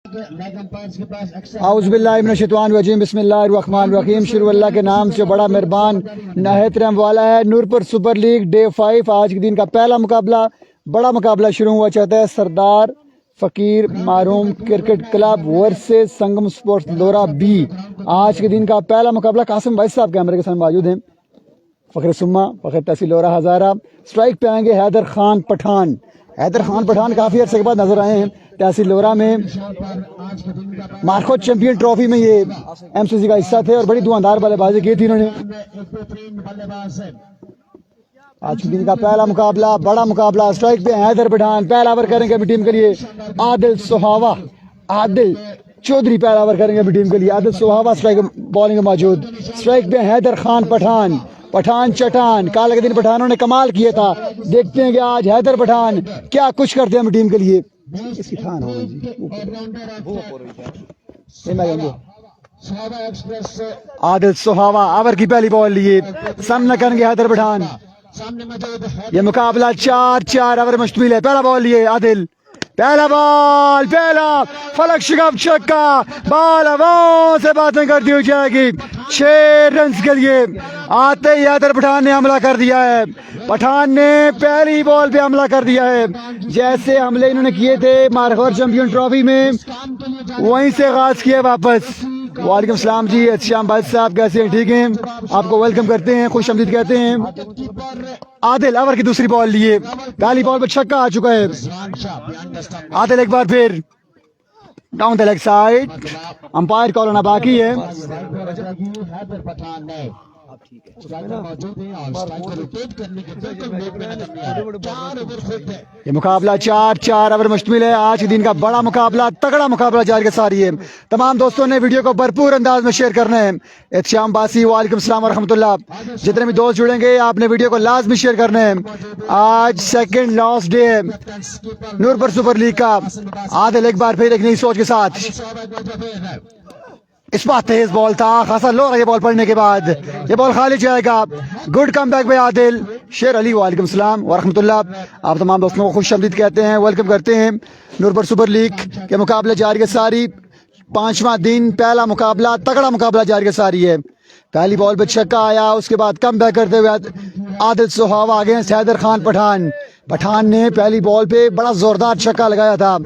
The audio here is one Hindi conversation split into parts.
औज़ुबिल्लाहिमिनश्शैतानिर्रजीम बिस्मिल्लाहिर्रहमानिर्रहीम। शुरू अल्लाह के नाम से बड़ा मेहरबान नहायत रहम वाला है। नूरपुर सुपर लीग डे 5 आज के दिन का पहला मुकाबला, बड़ा मुकाबला शुरू हुआ चाहता है। सरदार फ़कीर महरूम क्रिकेट क्लब वर्सेस संगम स्पोर्ट्स लोरा बी। आज के दिन का पहला मुकाबला। कासिम भाई साहब कैमरे के साथ मौजूद हैं। फ़खर सुम्मा फ़खर तहसील लोरा हज़ारा। स्ट्राइक पे आएंगे हैदर खान पठान। हैदर खान पठान काफ़ी अर्से के बाद नजर आए हैं तहसील लोरा में। मार्को चैंपियन ट्रॉफी में ये एमसीसी का हिस्सा थे और बड़ी धुआंधार बल्लेबाजी की थी इन्होंने। आज के दिन का पहला मुकाबला, बड़ा मुकाबला। स्ट्राइक पे हैदर पठान। पहला ओवर करेंगे अपनी टीम के लिए आदिल सुहावा। आदिल चौधरी पहला ओवर करेंगे अपनी टीम के लिए। आदिल सुहावा स्ट्राइक बॉलिंग में मौजूद। स्ट्राइक पे हैदर खान पठान। पठान चटान। काल के दिन पठानों ने कमाल किया था। देखते हैं कि आज हैदर पठान क्या कुछ करते हैं अपनी टीम के लिए। इसकी थान हो आदिल सुहावा ओवर की पहली बॉल लिए। सामना करेंगे हैदर पठान। ये मुकाबला 4 ओवर मुश्तमिल है। पहला बॉल लिए आदिल। पहला बॉल, पहला फलक शिकफ छक्का। बॉल हवाओं से बातें करती हुई जाएगी। 6 रन के लिए आते ही हैदर पठान ने हमला कर दिया है। पठान ने पहली बॉल पे हमला कर दिया है। जैसे हमले इन्होंने किए थे मार्को चैंपियन ट्रॉफी में, वहीं से आगाज किया वापस। वालेकुम सलाम जी, श्याम भाई साहब कैसे हैं? ठीक हैं, आपको वेलकम करते हैं, खुश आमदीद कहते हैं। आदिल ओवर की दूसरी बॉल लिए। पहली बॉल पर छक्का आ चुका है। आदिल एक बार फिर down the leg side. Umpire call होना बाकी है। ये मुकाबला 4 ओवर मुश्तमिल है। आज के दिन का बड़ा मुकाबला, तगड़ा मुकाबला जारी के सारी है। तमाम दोस्तों ने वीडियो को भरपूर अंदाज में शेयर करना है। इत्शाम बासी वालेकुम सलाम व रहमतुल्लाह। जितने भी दोस्त जुड़ेंगे आपने वीडियो को लाजमी शेयर करना है। आज सेकंड लास्ट डे है नूरपुर सुपर लीग का। आदिल एक बार फिर एक नई सोच के साथ। इस बात तेज बॉल था, खासा लो ये बॉल पड़ने के बाद। ये बॉल खाली जाएगा। Good come back by Adil. शेर अली वालेकुम सलाम व रहमतुल्लाह। आप तमाम दोस्तों को खुश आमदीद कहते हैं, वेलकम करते हैं। नूरपुर सुपर लीग के मुकाबले जारी के सारी। 5वां दिन, पहला मुकाबला, तगड़ा मुकाबला जारी के सारी है। पहली बॉल पे छक्का आया, उसके बाद कम बैक करते हुए आदिल सुहावा अगेंस्ट हैदर खान पठान। पठान ने पहली बॉल पे बड़ा जोरदार छक्का लगाया था।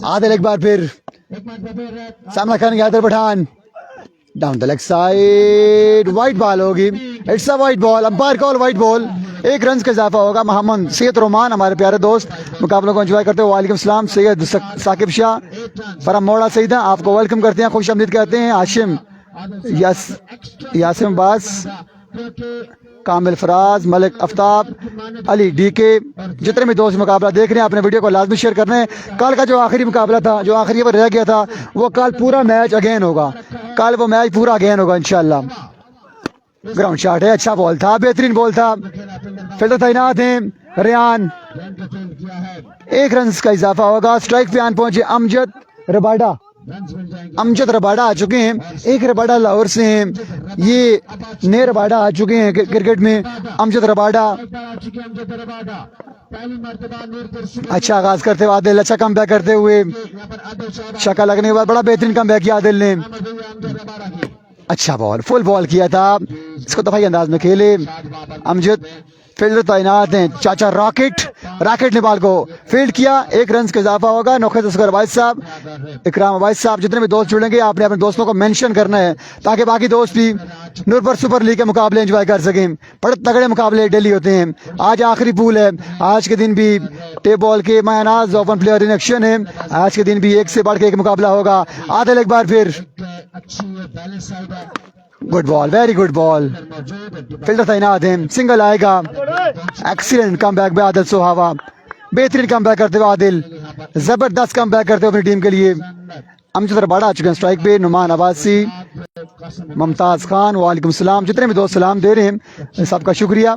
आदिल एक बार फिर सामना करेंगे Haider Pathan. Down the leg side, wide ball होगी। It's a wide ball. Umpire call wide ball. 1 run का इजाफा होगा। मोहम्मद सैयद रोमान हमारे प्यारे दोस्त मुकाबलों को एंजॉय करते हुए वालेकुम सलाम। सैयद साकिब शाह फरम मोड़ा सईदा आपको वेलकम करते हैं, खुश आमदीद कहते हैं। हाशिम यासिम अब्बास, कामिल फराज, मलिक आफ्ताब, अली डीके, जितने भी दोस्त मुकाबला देख रहे हैं अपने वीडियो को लाजमी शेयर करना है। कल का जो आखिरी मुकाबला था, जो आखिरी ओवर रह गया था, वो कल पूरा मैच अगेन होगा। कल वो मैच पूरा अगेन होगा इंशाल्लाह। ग्राउंड शॉट है, अच्छा बॉल था, बेहतरीन बॉल था। फील्डर तैनात हैं रेयान। 1 रन का इजाफा होगा। स्ट्राइक पे आन पहुंचे अमजद रबाडा। अमजद रबाडा आ चुके हैं। एक रबाडा लाहौर से हैं। ये नए रबाडा आ चुके हैं क्रिकेट में। अमजद रबाडा अच्छा आगाज करते हुए आदिल, अच्छा कम बैक करते हुए छक्का लगने के बाद बड़ा बेहतरीन कम बैक किया आदिल ने। अच्छा बॉल, फुल बॉल किया था। इसको दफाई अंदाज में खेले अमजद। फील्डर तैनात हैं चाचा रॉकेट ने बॉल को फील्ड किया। 1 रन का इजाफा होगा। नौखत असगर वाइस साहब, इकराम वाइस साहब, जितने भी दोस्त जुड़ेंगे आपने अपने दोस्तों को मेंशन करना है ताकि बाकी दोस्त भी नूरपुर सुपर लीग के मुकाबले एंजॉय कर सकें। बड़े तगड़े मुकाबले डेली होते हैं। आज आखिरी पूल है। आज के दिन भी टेप बॉल के मायनाज ओपन प्लेयर इन एक्शन है। आज के दिन भी एक से बढ़ के एक मुकाबला होगा। आदिल एक बार फिर good ball, very good ball. Fielder तैनात हैं, सिंगल आएगा। Excellent come back by Adil Suhawa. बेहतरीन कम बैक करते हुए आदिल, जबरदस्त कम बैक करते हुए अपनी टीम के लिए। अमजद रबाडा आ चुके हैं स्ट्राइक पे। नुमान अब्बासी, मुमताज खान वालेकुम सलाम। जितने भी दोस्त सलाम दे रहे हैं सबका शुक्रिया।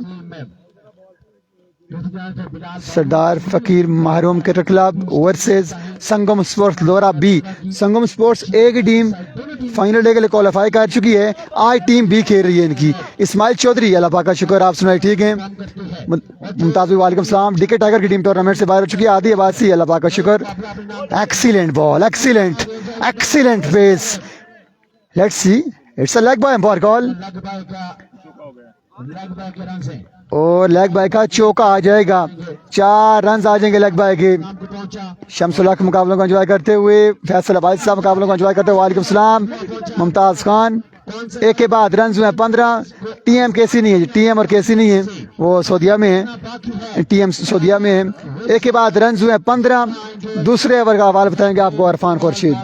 सरदार फकीर महरूम क्रिकेट क्लब वर्सेस संगम स्पोर्ट्स लोरा बी। संगम स्पोर्ट्स ए की टीम फाइनल डे के लिए क्वालिफाई कर चुकी है। आज टीम बी खेल रही है इनकी। इस्माइल चौधरी, अल्लाह पाक का शुक्र, आप सुनाए ठीक हैं। मुमताज़ वालेकुम सलाम। डीके टाइगर की टीम टूर्नामेंट से बाहर हो चुकी है। आदि अब्बासी, अल्लाह पाक का शुक्र। Excellent ball, excellent pace. Let's see, it's a leg bye for call और लेग बाय का चौका आ जाएगा। 4 रन आ जाएंगे लेग बाय के। शमसुल हक मुकाबलों को एंजॉय करते हुए, फैसल अब्बासी साहब मुकाबलों को एंजॉय करते हुए वालेकुम सलाम। मुमताज़ खान, एक के बाद रन हुए 15। टीएम केसी नहीं है, टीएम और केसी नहीं है, वो सऊदीया में है, टीएम सऊदीया में है। एक के बाद रन हुए 15। दूसरे ओवर का हवाला बताएंगे आपको Arfan Khurshid.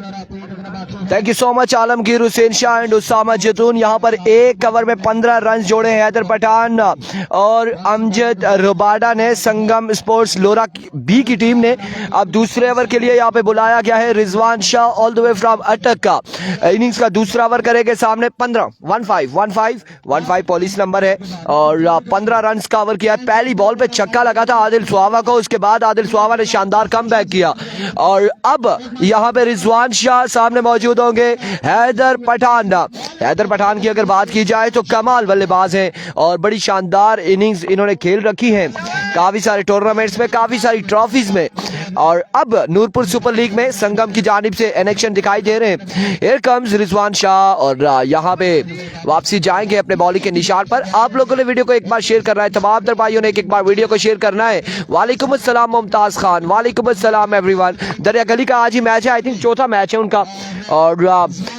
Thank you so much Alamgir Hussain Shah and Usama Zaitoon. यहाँ पर एक ओवर में 15 रन जोड़े हैं हैदर पठान और अमजद रुबाडा ने। संगम स्पोर्ट्स लोरा बी की टीम ने अब दूसरे ओवर के लिए यहाँ पे बुलाया गया है Rizwan Shah all the way from अटक का। इनिंग्स का दूसरा ओवर करेंगे सामने 15 पॉलिसी नंबर है और 15 रन का ओवर किया। पहली बॉल पे छक्का लगा था आदिल सुहावा को, उसके बाद आदिल सुहावा ने शानदार कमबैक किया और अब यहाँ पे रिजवान शाह सामने मौजूद होंगे हैदर पठान। हैदर पठान की अगर बात की जाए तो कमाल बल्लेबाज हैं और बड़ी शानदार इनिंग्स इन्होंने खेल रखी हैं काफी सारे टूर्नामेंट्स में, काफी सारी ट्रॉफीज में। और अब नूरपुर सुपर लीग में संगम की जानिब से एनेक्शन दिखाई दे रहे हैं। हियर कम्स रिजवान शाह और यहाँ पे वापसी जाएंगे अपने बॉलिंग के निशान पर। आप लोगों ने वीडियो को एक बार शेयर करना है, तमाम तर भाइयों ने एक बार वीडियो को शेयर करना है। वालेकुम अस्सलाम मुमताज खान, वालेकुम अस्सलाम एवरीवन। दरिया गली का आज ही मैच है, आई थिंक चौथा मैच है उनका। और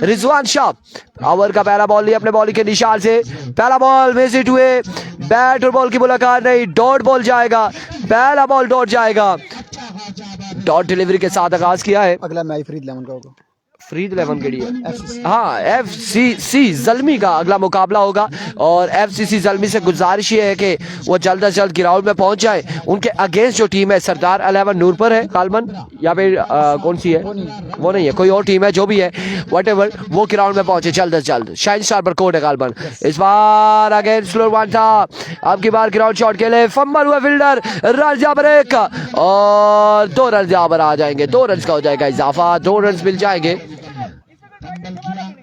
रिजवान शाह ओवर का पहला बॉल लिया अपने बॉलिंग के निशान से। पहला बॉल मिस हिट हुए, बैट और बॉल की मुलाकात नहीं, डॉट बॉल जाएगा। पहला बॉल डॉट जाएगा, डॉट डिलीवरी के साथ आगाज किया है। अगला मैच फरीद लेमन का होगा, फरीद 11 के लिए हाँ FCC जल्मी का अगला मुकाबला होगा। और FCC जल्मी से गुजारिश ये है कि वो जल्द अज जल्द ग्राउंड में पहुंच जाए। उनके अगेंस्ट जो टीम है सरदार 11 नूरपुर है कालमन या फिर कौन सी है, वो नहीं है, कोई और टीम है, जो भी है व्हाटएवर, वो ग्राउंड में पहुंचे जल्द अज जल्द। शाइन स्टार पर कोड है कालमन। इस बार अगेंस्ट स्लोर वन था, अब की बार ग्राउंड शॉट के लिए फंबल हुआ फील्डर, रन जहाँ पर 1 और 2 रन जहाँ पर आ जाएंगे। 2 रन का हो जाएगा इजाफा, 2 रन मिल जाएंगे।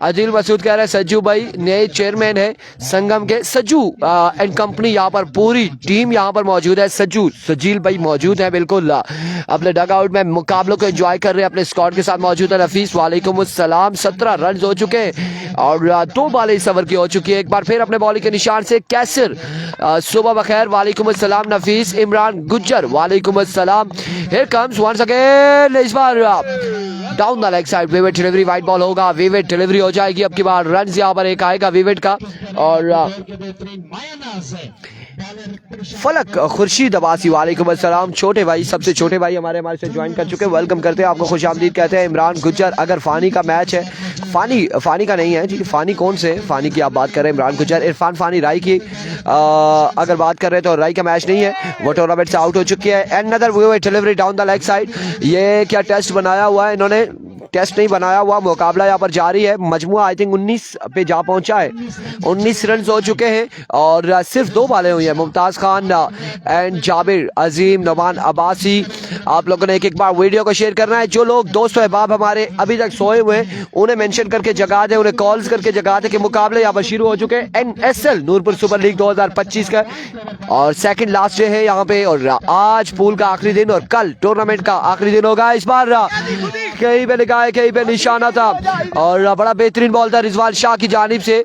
अजील मसूद कह रहे हैं सज्जू भाई नए चेयरमैन है संगम के। सज्जू एंड कंपनी यहाँ पर पूरी टीम यहाँ पर मौजूद है। सजील भाई मौजूद है बिल्कुल अपने डग आउट में मुकाबलों को एंजॉय कर रहे हैं, अपने स्क्वाड के साथ मौजूद है। नफीस वालेकुम अस्सलाम। 17 रन हो चुके हैं और 2 बॉलें इस ओवर की हो चुकी है। एक बार फिर अपने बॉलिंग के निशान से कैसर, सुबह बखैर, वालेकुम अस्सलाम। नफीस, इमरान गुज्जर, वालेकुम अस्सलाम। हियर कम्स वंस अगेन, इस बार down the leg side vivid delivery, wide ball होगा, विविड डिलीवरी हो जाएगी। अब की बार रन यहाँ पर एक आएगा विविड का। और फलक खुर्शीद अब्बासी, वालेकुम अस्सलाम। छोटे भाई, सबसे छोटे भाई हमारे से ज्वाइन कर चुके हैं, वेलकम करते हैं आपको, खुशामदीद कहते हैं। इमरान गुज्जर, अगर फानी का मैच है, फानी का नहीं है जी, फानी कौन से फानी की आप बात कर रहे हैं? इमरान गुज्जर, इरफान फानी राय की अगर बात कर रहे हैं तो राय का मैच नहीं है, वो टूर्नामेंट से आउट हो चुकी है। Another delivery down the leg side. ये क्या टेस्ट बनाया हुआ है इन्होंने? टेस्ट नहीं बनाया हुआ, मुकाबला यहाँ पर जारी है। मजमुआ आई थिंक 19 पे जा पहुंचा है। 19 रन हो चुके हैं और सिर्फ 2 बॉलें हुई हैं। मुमताज खान एंड जाबिर, अजीम, नवान अब्बासी, आप लोगों ने एक बार वीडियो को शेयर करना है। जो लोग दोस्त अहबाब हमारे अभी तक सोए हुए हैं उन्हें मेंशन करके जगा दे, उन्हें कॉल्स करके जगा दे कि मुकाबले यहाँ पर शुरू हो चुके हैं। NSL नूरपुर सुपर लीग 2025 का और सेकंड लास्ट डे है यहाँ पे। और आज पूल का आखिरी दिन और कल टूर्नामेंट का आखिरी दिन होगा। इस बार कहीं पे लिखा है, कहीं पे निशाना था और बड़ा बेहतरीन बॉल था रिजवान शाह की जानिब से।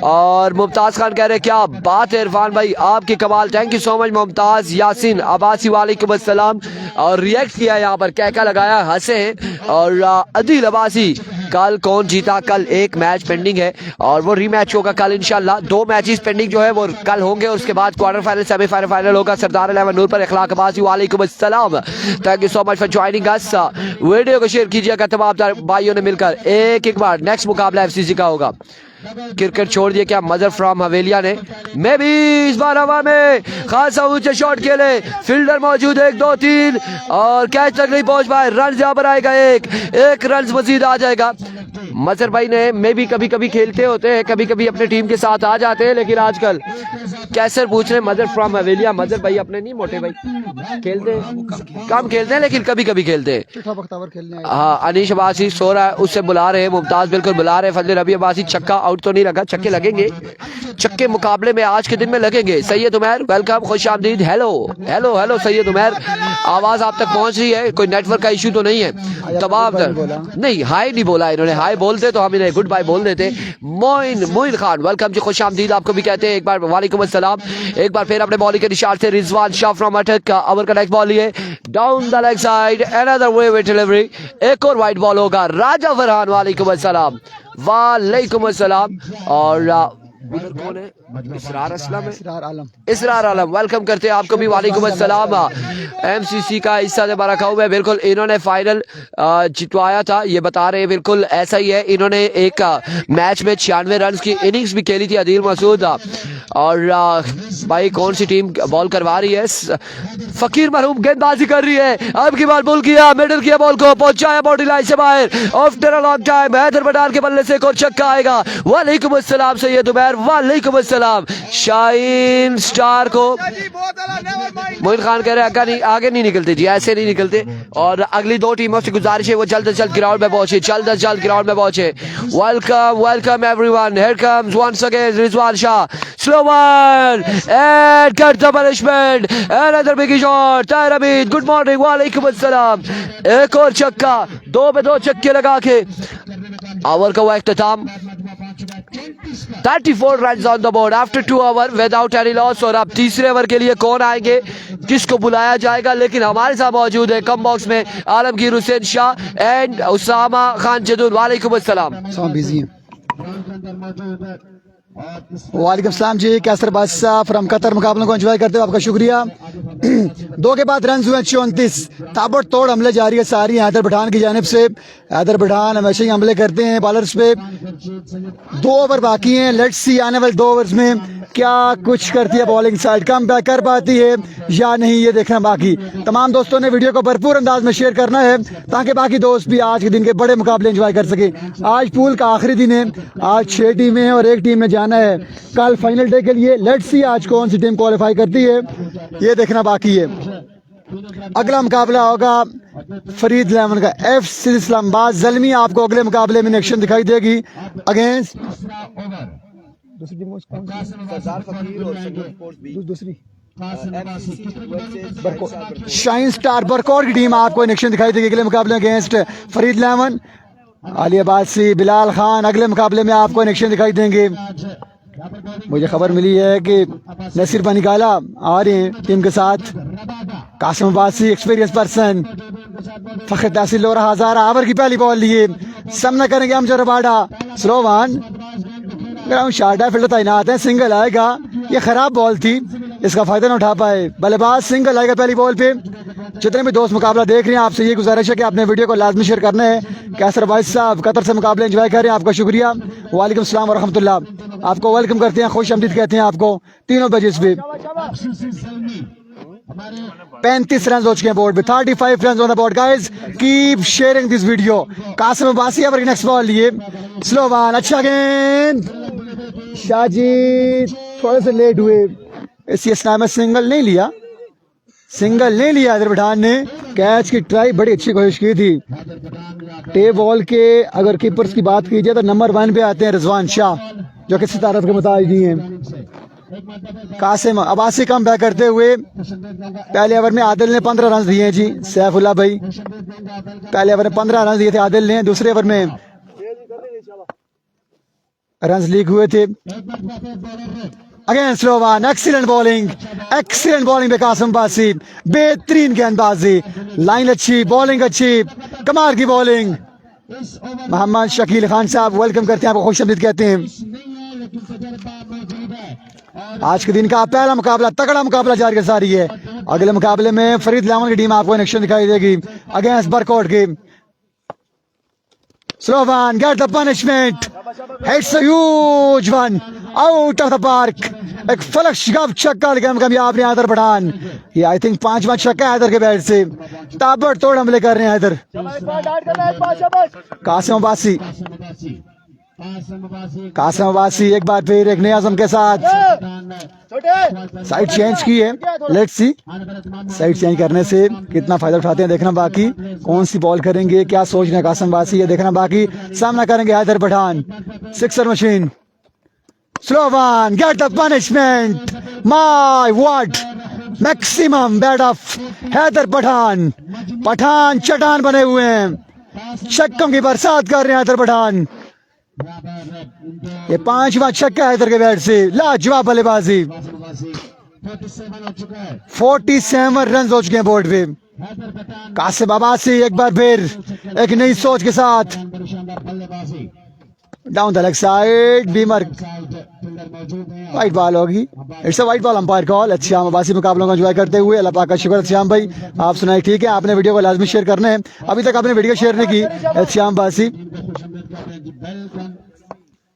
और मुमताज खान कह रहे हैं क्या बात है इरफान भाई, आपकी कमाल, thank you so much. Mumtaz Yasin Abbasi, वालेकुम अस्सलाम। और रिएक्ट किया यहाँ पर, क्या लगाया, हंसे हैं। और अदील अब्बासी, कल कौन जीता? कल एक मैच पेंडिंग है और वो रीमैच होगा कल इंशाल्लाह। 2 मैचेस पेंडिंग जो है वो कल होंगे, उसके बाद क्वार्टर फाइनल, सेमीफाइनल, फाइनल होगा। सरदार 11 नूर पर इखलाक अब्बासी, वालेकुम अस्सलाम। Thank you so much for joining us. Video को शेयर कीजिएगा तमाम भाइयों ने मिलकर। एक बार नेक्स्ट मुकाबला FCC का होगा। क्रिकेट छोड़ दिया क्या मजर फ्रॉम हवेलिया ने। मैं भी इस बार हवा में खासा ऊंचे शॉट खेले, फील्डर मौजूद है 1 2 3 और कैच तक नहीं पहुंच पाए। रन यहाँ पर आएगा, एक रन मजीद आ जाएगा। मजर भाई ने मैं भी कभी कभी खेलते होते हैं, कभी कभी अपने टीम के साथ आ जाते हैं, लेकिन आजकल कैसर पूछ रहे हैं मजर फ्रॉम हवेलिया। मजर भाई अपने नहीं मोटे भाई खेलते हैं, कम खेलते हैं लेकिन कभी कभी खेलते हैं। हाँ अनीश अब्बासी सो रहा है, उससे बुला रहे हैं, मुमताज बिल्कुल बुला रहे हैं। फजल रबी अब्बासी छक्का आउट तो नहीं लगा, छक्के लगेंगे, छक्के मुकाबले में आज के दिन में लगेंगे। सैयद उमैर वेलकम, खुश आमदीद। Hello hello hello Syed Umair, आवाज आप तक पहुंच रही है? कोई नेटवर्क का इशू तो नहीं है? तमाम नहीं, हाय नहीं बोला इन्होंने, हाय बोलते तो हम इन्हें गुड बाय बोल देते। मोइन खान वेलकम जी, खुश आमदीद आपको भी कहते हैं एक बार, वालेकुम अस्सलाम। एक बार फिर अपने बॉलिंग के निशान से रिजवान शाह फ्रॉम अटक का ओवर का नेक्स्ट बॉल लिए down the leg side, another way delivery, एक और वाइड बॉल होगा। राजा फरहान वालेकुम अस्सलाम, वालेकुम अस्सलाम। और उधर कौन है? इसरार असलम है, इसरार आलम वेलकम करते हैं आपको भी, वालेकुम अस्सलाम। एमसीसी का हिस्सा जब रखा हुआ है, बिल्कुल इन्होंने फाइनल जितवाया था, ये बता रहे हैं, बिल्कुल ऐसा ही है। इन्होंने एक मैच में 96 रन की इनिंग्स भी खेली थी, अदील मसूद। और भाई कौन सी टीम बॉल करवा रही है? फकीर मरहूम गेंदबाजी कर रही है, अब की बार बॉल किया, मिडल किया, बॉल को पहुंचाया बॉडी लाइन से बाहर, after a long time Haider Badar के बल्ले से एक और छक्का आएगा। वालेकुम अस्सलाम सैयद उमैर, वालेकुम अस्सलाम। शाहीन स्टार को मोइन खान कह रहे हैं आगे नहीं निकलते जी, ऐसे नहीं निकलते। और अगली 2 टीमों से गुजारिश है वो जल्द से जल्द ग्राउंड में पहुंचे, जल्द से जल्द ग्राउंड में पहुंचे। Welcome welcome everyone, here comes once again Rizwan Shah, slow one and cut the punishment, another big shot, Tahir Hamid good morning, वालेकुम अस्सलाम। एक और छक्का, 2 पे 2 छक्के लगा के ओवर का हुआ इख्तिताम। 34 run on the board after 2 over without any loss. और अब तीसरे ओवर के लिए कौन आएंगे, किसको बुलाया जाएगा? लेकिन हमारे साथ मौजूद है कम बॉक्स में आलमगीर हुसैन शाह एंड उसामा खान जदून, वालेकुम अस्सलाम। वालेकुम सलाम जी, कैसर बादशाह फ्रॉम कतर, मुकाबलों को एंजॉय करते हो, आपका शुक्रिया। 2 के बाद रन हुए 34, ताबड़तोड़ हमले जारी है सारी हैदर पठान की जानिब से। हैदर पठान हमेशा ही हमले करते हैं बॉलर्स पे। 2 ओवर बाकी हैं, लेट्स सी आने वाले 2 ओवर्स में क्या कुछ करती है बॉलिंग साइड, कम बैक कर पाती है या नहीं, ये देखना बाकी। तमाम दोस्तों ने वीडियो को भरपूर अंदाज में शेयर करना है ताकि बाकी दोस्त भी आज के दिन के बड़े मुकाबले एंजॉय कर सके। आज पूल का आखिरी दिन है, आज 6 टीमें हैं और एक टीम में जाना है कल फाइनल डे के लिए। लेट्स सी आज कौन सी टीम क्वालिफाई करती है, ये देखना बाकी है। अगला मुकाबला होगा फरीद लेमन का FC इस्लामाबाद ज़ल्मी, आपको अगले मुकाबले में एक्शन दिखाई देगी अगेंस्ट दूसरी शाइन स्टार बरकौर की टीम आपको एक्शन दिखाई देगी अगले मुकाबले अगेंस्ट फरीद लेमन। अली अब्बासी, बिलाल खान अगले मुकाबले में आपको एक्शन दिखाई देंगे। मुझे खबर मिली है कि नसीर बनिकाला आ रहे हैं टीम के साथ। कासिम अब्बासी एक्सपीरियंस पर्सन, फखर तहसील लोरा हजारा ओवर की पहली बॉल लिए, सामना करेंगे Amjad Rabada, slow one ground shot है, फील्डर तैनात है, सिंगल आएगा, ये खराब बॉल थी, इसका फायदा ना उठा पाए, बल्लेबाज सिंगल आएगा पहली बॉल पे। जितने भी दोस्त मुकाबला देख रहे हैं आपसे ये गुजारिश है कि आपने वीडियो को लाजमी शेयर करना है। कैसर भाई साहब कतर से मुकाबले एंजॉय कर रहे हैं, आपका शुक्रिया, वालेकुम सलाम व रहमतुल्लाह। आपको वेलकम करते हैं, खुश आमदीद कहते हैं आपको तीनों बजेस पे। 35 रन हो चुके हैं बोर्ड पे, 35 run on the board guys, keep sharing this video. Qasim Abbasi पर नेक्स्ट बॉल लिए, स्लो वन, अच्छा गेंद, शाहजी थोड़े से लेट हुए, इसी में सिंगल नहीं लिया, सिंगल नहीं लिया हैदर पठान ने। कैच की ट्राई बड़ी अच्छी कोशिश की थी। टे बॉल के अगर कीपर्स की बात की जाए तो नंबर 1 पे आते हैं रिजवान शाह जो कि सितारत के मुताबिक ही हैं। कासिम अब्बासी कम बैक करते हुए पहले ओवर में आदिल ने 15 रन दिए हैं जी, सैफुल्लाह भाई पहले ओवर में 15 रन दिए थे आदिल ने, दूसरे ओवर में रन लीक हुए थे। Again slow one, excellent bowling पे कासिम अब्बासी, बेहतरीन गेंदबाजी, लाइन अच्छी, बॉलिंग अच्छी, कमाल की बॉलिंग। मोहम्मद शकील खान साहब वेलकम करते हैं, आपको खुशामदीद कहते हैं। आज के दिन का पहला मुकाबला, तगड़ा मुकाबला जारी सारी है। अगले मुकाबले में फरीद लेमन की टीम आपको एक्शन दिखाई देगी अगेंस्ट बरकौर की। Slow one, get the punishment, Hits a huge one out of the park. एक फलक शिकफ छक्का लेकर कामयाब ने हैदर पठान। ये आई थिंक 5वां छक्का हैदर के बैट से। ताबड़तोड़ हमले कर रहे हैं हैदर। कासिम अब्बासी एक बार फिर एक नया आजम के साथ साइड चेंज की है। लेट्स सी साइड चेंज करने से कितना फायदा उठाते हैं देखना बाकी। कौन सी बॉल करेंगे, क्या सोच रहे हैं कासिम अब्बासी, ये देखना बाकी। सामना करेंगे Haider Pathan. Sixer machine, slow one, get the punishment, my what maximum bat off Haider Pathan. Pathan चट्टान बने हुए हैं, छक्कों की बरसात कर रहे हैं हैदर पठान। ये 5वां छक्का हैदर के बैट से। लाजवाब बल्लेबाजी। 47 रन हो चुके हैं बोर्ड पे। कासिम अब्बासी एक बार फिर एक नई सोच के साथ down the leg side, beamer wide ball होगी। It's a wide ball, umpire call. अच्छा, अब्बासी मुकाबलों को एंजॉय करते हुए अल्लाह पाक का शुक्र। श्याम भाई आप सुनाए ठीक है, आपने वीडियो को लाजमी शेयर करना है। अभी तक आपने वीडियो शेयर नहीं की। श्याम अब्बासी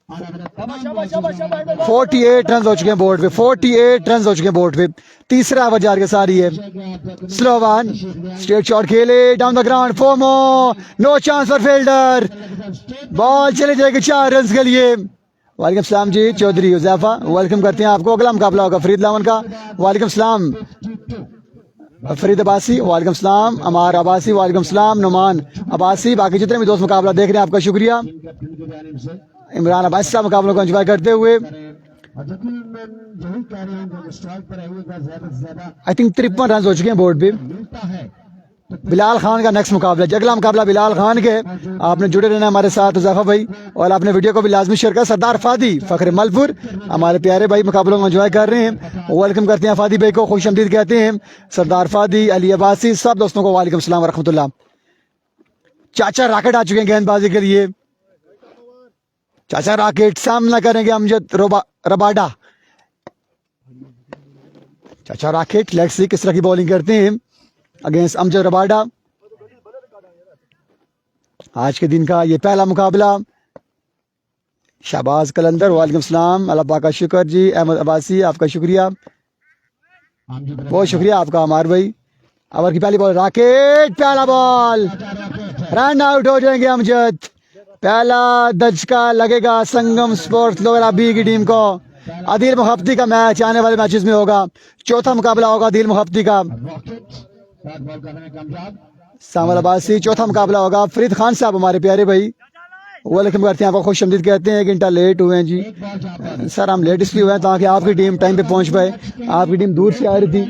48 रन हो चुके हैं बोर्ड पे। 48 रन हो चुके हैं बोर्ड पे। तीसरा ओवर जार के सारी है। स्लो वन, स्ट्रेट शॉट खेले डाउन द ग्राउंड, फोमो, no chance for fielder. Ball चले जाएगी 4 रन के लिए। वालेकुम सलाम जी चौधरी हुजैफा, वेलकम करते हैं आपको। अगला मुकाबला होगा फरीद लावन का। वालेकुम सलाम फरीद अब्बासी, वालेकुम सलाम अमार अब्बासी, वालेकुम सलाम नुमान अब्बासी। बाकी जितने भी दोस्त मुकाबला देख रहे हैं आपका शुक्रिया। इमरान अब्बासी साहब मुकाबलों को एंजॉय करते हुए। आई थिंक 53 रन हो चुके हैं बोर्ड पे। बिलाल खान का नेक्स्ट मुकाबला, अगला मुकाबला बिलाल खान के। आपने जुड़े रहना हमारे साथ हुजैफा भाई, और आपने वीडियो को भी लाजमी शेयर कर। सरदार फादी फखर मलपुर हमारे प्यारे भाई मुकाबलों को एंजॉय कर रहे हैं। वेलकम करते हैं फादी भाई को, खुश आमदीद कहते हैं। सरदार फादी, अली अब्बासी, सब दोस्तों को वालेकुम सलाम व रहमतुल्लाह। चाचा रॉकेट आ चुके हैं गेंदबाजी के लिए। चाचा रॉकेट सामना करेंगे अमजद रबाडा। चाचा रॉकेट, लेट्स सी किस तरह की बॉलिंग करते हैं अगेंस्ट अमजद रबाडा। आज के दिन का ये पहला मुकाबला। शाहबाज कलंदर, वालेकुम सलाम, अल्लाह पाक का शुक्र जी। अहमद अब्बासी आपका शुक्रिया, बहुत शुक्रिया आपका अमार भाई। ओवर की पहली बॉल, रॉकेट, पहला बॉल, रन आउट हो जाएंगे अमजद। पहला दचका लगेगा संगम स्पोर्ट्स लोअर बी की टीम को। आदिल मुहब्बती का मैच आने वाले मैचेस में होगा। चौथा मुकाबला होगा आदिल मुहब्बती का। सामल अब्बासी, चौथा मुकाबला होगा। फरीद खान साहब हमारे प्यारे भाई, वेलकम करते हैं आपको, खुश आमदीद कहते हैं। 1 घंटा लेट हुए हैं जी सर, हम लेट इसलिए हुए हैं ताकि आपकी टीम टाइम पे पहुंच पाए। आपकी टीम दूर से आ रही थी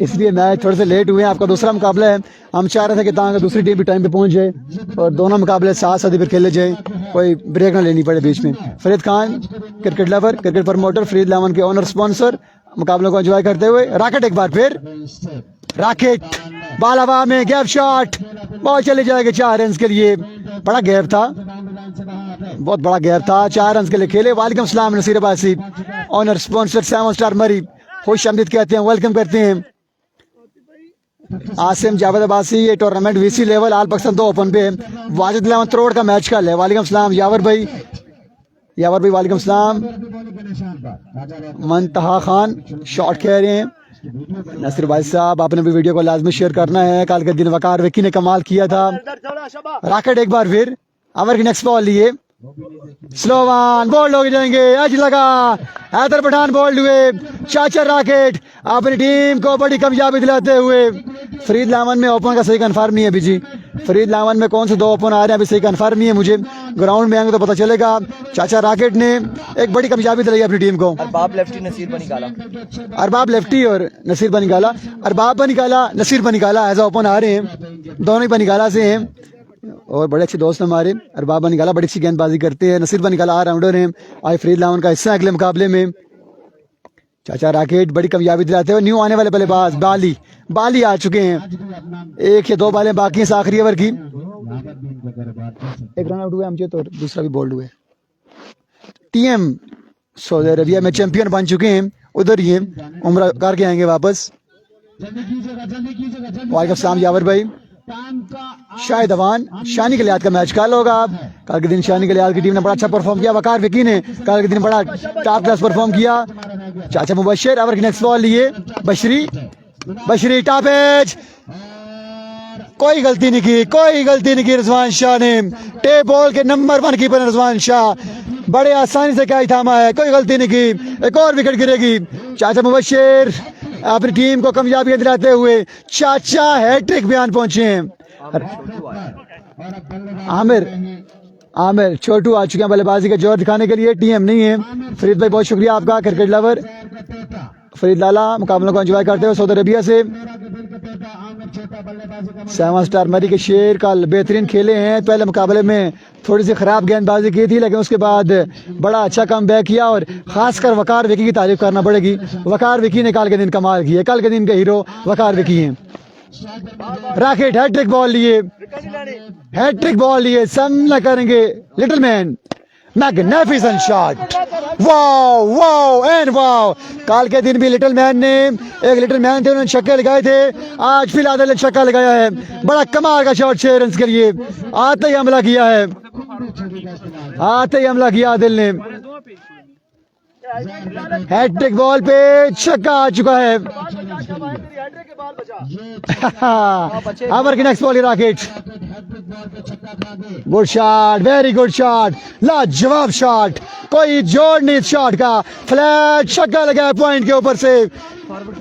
इसलिए मैच थोड़े से लेट हुए हैं। आपका दूसरा मुकाबला है, हम चाह रहे थे कि ताकि दूसरी टीम भी टाइम पे पहुंच जाए और दोनों मुकाबले साथ साथ फिर खेले जाए, कोई ब्रेक ना लेनी पड़े बीच में। Farid Khan cricket lover, cricket promoter, Farid लावन के ओनर स्पॉन्सर, मुकाबलों को एंजॉय करते हुए। रॉकेट एक बार फिर, रॉकेट, बॉल हवा में, गैप शॉट, बॉल चले जाएगी 4 रन के लिए। बड़ा गैप था, बहुत बड़ा गैप था। 4 रन के लिए खेले। वालेकुम सलाम Nasir Abbasi, honour sponsor 7 Star Murree, खुश आमदीद कहते हैं, वेलकम करते हैं। आसिम जावेद अब्बासी, ये टूर्नामेंट वीसी लेवल आल पाकिस्तान 2 ओपन पे है। वाजिद 11 करोड़ का मैच कल है। वालेकुम सलाम यावर भाई, यावर भाई वालेकुम सलाम। मनतहा खान शॉट कह रहे हैं। नसीर भाई साहब आपने भी वीडियो को लाजमी शेयर करना है। कल के दिन वकार विकी ने कमाल किया था। रॉकेट एक बार फिर, ओवर की नेक्स्ट बॉल लिए, स्लो वन, बोल्ड हो जाएंगे। एज लगा, हैदर पठान बोल्ड हुए। चाचा रॉकेट अपनी टीम को बड़ी कामयाबी दिलाते हुए। फरीद लावन में ओपन का सही कंफर्म नहीं है अभी जी। फरीद लावन में कौन से 2 ओपन आ रहे हैं अभी सही कंफर्म नहीं है मुझे। ग्राउंड में आएंगे तो पता चलेगा। चाचा रॉकेट ने एक बड़ी कामयाबी दिलाई अपनी टीम को। अरबाब लेफ्टी नसीर बनी काला, अरबाब लेफ्टी और नसीर बनी काला, अरबाब बनी काला, नसीर बनी काला एज ओपन आ रहे हैं। दोनों ही बनी काला से हैं और बड़े अच्छे दोस्त हमारे। अरबाब बनी काला बड़ी अच्छी गेंदबाजी करते हैं। नसीर बनी काला ऑलराउंडर हैं। आज फरीद लावन का हिस्सा अगले मुकाबले में। चाचा रॉकेट बड़ी कामयाबी दिलाते हुए। न्यू आने वाले बल्लेबाज बाली आ चुके हैं। 1 या 2 बालें बाकी हैं आखिरी ओवर की। एक रन आउट हुए हमसे तो दूसरा भी बोल्ड हुए। टीएम सऊदी अरबिया में चैंपियन बन चुके हैं, उधर ही उम्रा करके आएंगे वापस। वालेकुम सलाम यावर भाई, शाहिद अवान शानी के लिहाज का मैच कल होगा। कल के दिन शानी के लिहाज की टीम ने बड़ा अच्छा परफॉर्म किया। वकार विकी ने कल के दिन बड़ा टॉप क्लास परफॉर्म किया। चाचा मुबशर ओवर की नेक्स्ट बॉल लिए बशरी टॉप एज, कोई गलती नहीं की रिजवान शाह ने। टेप बॉल के नंबर 1 कीपर रिजवान शाह बड़े आसानी से कैच थामा है, कोई गलती नहीं की। एक और विकेट गिरेगी। चाचा मुबशर अपनी टीम को कामयाबी दिलाते हुए चाचा हैट्रिक बयान पहुंचे हैं। आमिर छोटू आ चुके हैं बल्लेबाजी का जोर दिखाने के लिए। टीम नहीं है। फरीद भाई बहुत शुक्रिया आपका, क्रिकेट लवर फरीद लाला मुकाबलों को एंजॉय करते हुए सऊदी अरेबिया से। 7 स्टार मरी के शेर कल बेहतरीन खेले हैं। पहले मुकाबले में थोड़ी सी खराब गेंदबाजी की थी, लेकिन उसके बाद बड़ा अच्छा कम बैक किया और खासकर वकार विकी की तारीफ करना पड़ेगी। वकार विकी ने कल के दिन कमाल किए। कल के दिन के हीरो वकार विकी हैं। राकेट हैट्रिक बॉल लिए सामना करेंगे little man. Magnificent shot, wow and wow. कल के दिन भी लिटिल मैन थे, उन्होंने छक्के लगाए थे। आज फिर आदिल ने छक्का लगाया है। बड़ा कमाल का शॉट 6 रन के लिए। आते ही हमला किया आदिल ने। हैट्रिक बॉल पे छक्का आ चुका है। ओवर की next ball rocket, good shot, very good shot, लाजवाब शॉट, कोई जोड़ नहीं इस शॉट का। फ्लैट छक्का लगा पॉइंट के ऊपर से।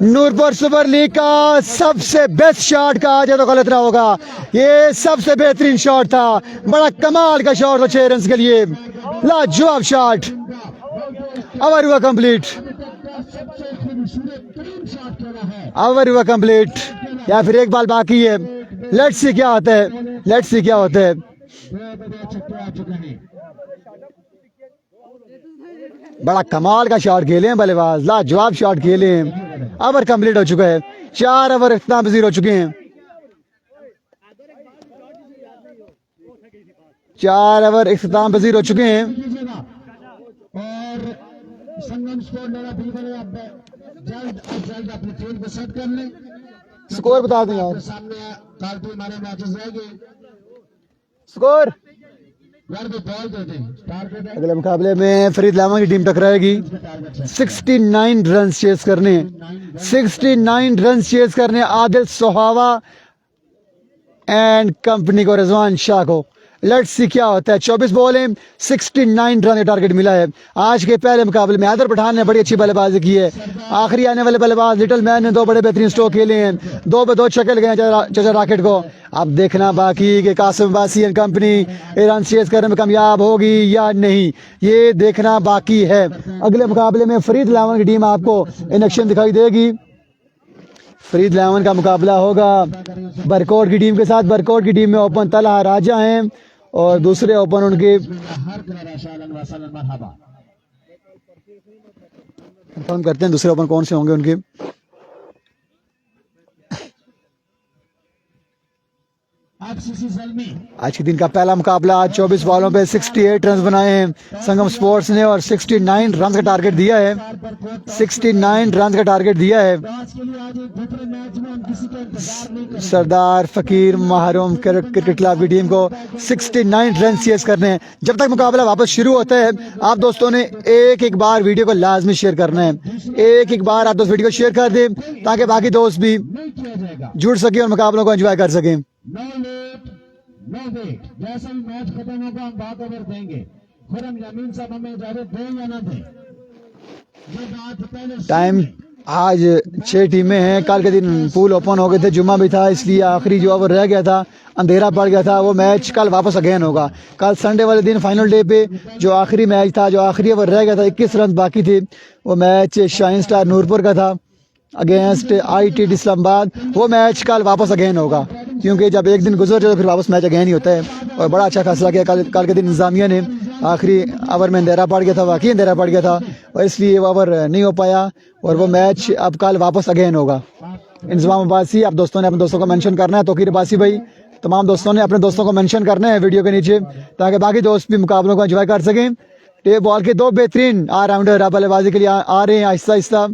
नूरपुर सुपर लीग का सबसे बेस्ट शॉट कहा जाए तो गलत ना होगा। ये सबसे बेहतरीन शॉट था। बड़ा कमाल का शॉट था 6 रन के लिए। लाजवाब शॉट। ओवर हुआ कंप्लीट या फिर एक बॉल बाकी है। लेट्स सी क्या होता है। बड़ा कमाल का शॉट खेले हैं बल्लेबाज, लाजवाब शॉट खेले हैं। ओवर कंप्लीट हो चुका है। 4 ओवर इख्तिताम पजीर हो चुके हैं। 4 ओवर इख्तिताम पजीर हो चुके हैं। संगम स्कोर मेरा बिल्कुल जल्द अपनी टीम को सेट कर लें। स्कोर बता दें यार, सामने कालती हमारे मैचेस रहेंगे। स्कोर बॉल दे दें। अगले मुकाबले में फरीद लामा की टीम टकराएगी। 69 रन चेस करने आदिल सुहावा एंड कंपनी को, रिजवान शाह को। लेट्स सी क्या होता है। 24 बॉल है, 69 रन का टारगेट मिला है। आज के पहले मुकाबले में हैदर पठान ने बड़ी अच्छी बल्लेबाजी की है। आखिरी आने वाले बल्लेबाज लिटिल मैन ने 2 बड़े बेहतरीन स्ट्रोक खेले हैं। 2 पे 2 छक्के लगे हैं चाचा रॉकेट को। अब देखना बाकी कि Qasim Abbasi and company run chase करने में कामयाब होगी या नहीं, ये देखना बाकी है। अगले मुकाबले में फरीद लावन की टीम आपको इन एक्शन दिखाई देगी। फरीद लावन का मुकाबला होगा बरकोट की टीम के साथ। बरकोट की टीम में ओपन तलहा राजा हैं और दूसरे ओपन उनके कंफर्म करते हैं दूसरे ओपन कौन से होंगे उनके। आज के दिन का पहला मुकाबला, 24 बॉलों पे 68 रन बनाए हैं संगम स्पोर्ट्स ने और 69 रन का टारगेट दिया है। 69 रन का टारगेट दिया है। सरदार फकीर महरूम क्रिकेट क्लब की टीम को 69 रन चेस करने हैं। जब तक मुकाबला वापस शुरू होता है, आप दोस्तों ने एक बार वीडियो को लाजमी शेयर करना है। एक बार आप दोस्त वीडियो को शेयर कर दें ताकि बाकी दोस्त भी जुड़ सके और मुकाबलों को एंजॉय कर सकें। जैसे ही मैच खत्म होगा हम बात ओवर देंगे। खुरम जमीन साहब हमें इजाजत दें या ना दें। टाइम आज 6 टीमें हैं। कल के दिन पूल ओपन हो गए थे, जुम्मा भी था, इसलिए आखिरी जो ओवर रह गया था, अंधेरा पड़ गया था, वो मैच कल वापस अगेन होगा। कल संडे वाले दिन फाइनल डे पे जो आखिरी मैच था, जो आखिरी ओवर रह गया था, 21 रन बाकी थे, वो मैच शाइन स्टार नूरपुर का था अगेंस्ट ITT इस्लामाबाद। वो मैच कल वापस अगेन होगा क्योंकि जब एक दिन गुजर जाए तो फिर वापस मैच अगेन ही होता है। और बड़ा अच्छा फैसला किया कल के दिन इंतजामिया ने। आखिरी ओवर में अंधेरा पड़ गया था, वाकई अंधेरा पड़ गया था और इसलिए वो ओवर नहीं हो पाया और वो मैच अब कल वापस अगेन होगा। इंतजाम अब्बासी, आप दोस्तों ने अपने दोस्तों को मेंशन करना है। तोकीर अब्बासी भाई, तमाम दोस्तों ने अपने दोस्तों को मेंशन करना है वीडियो के नीचे ताकि बाकी दोस्त भी मुकाबलों को एंजॉय कर सकें। टेप बॉल के 2 बेहतरीन ऑलराउंडर बल्लेबाजी के लिए आ रहे हैं आहिस्ता आहिस्ता।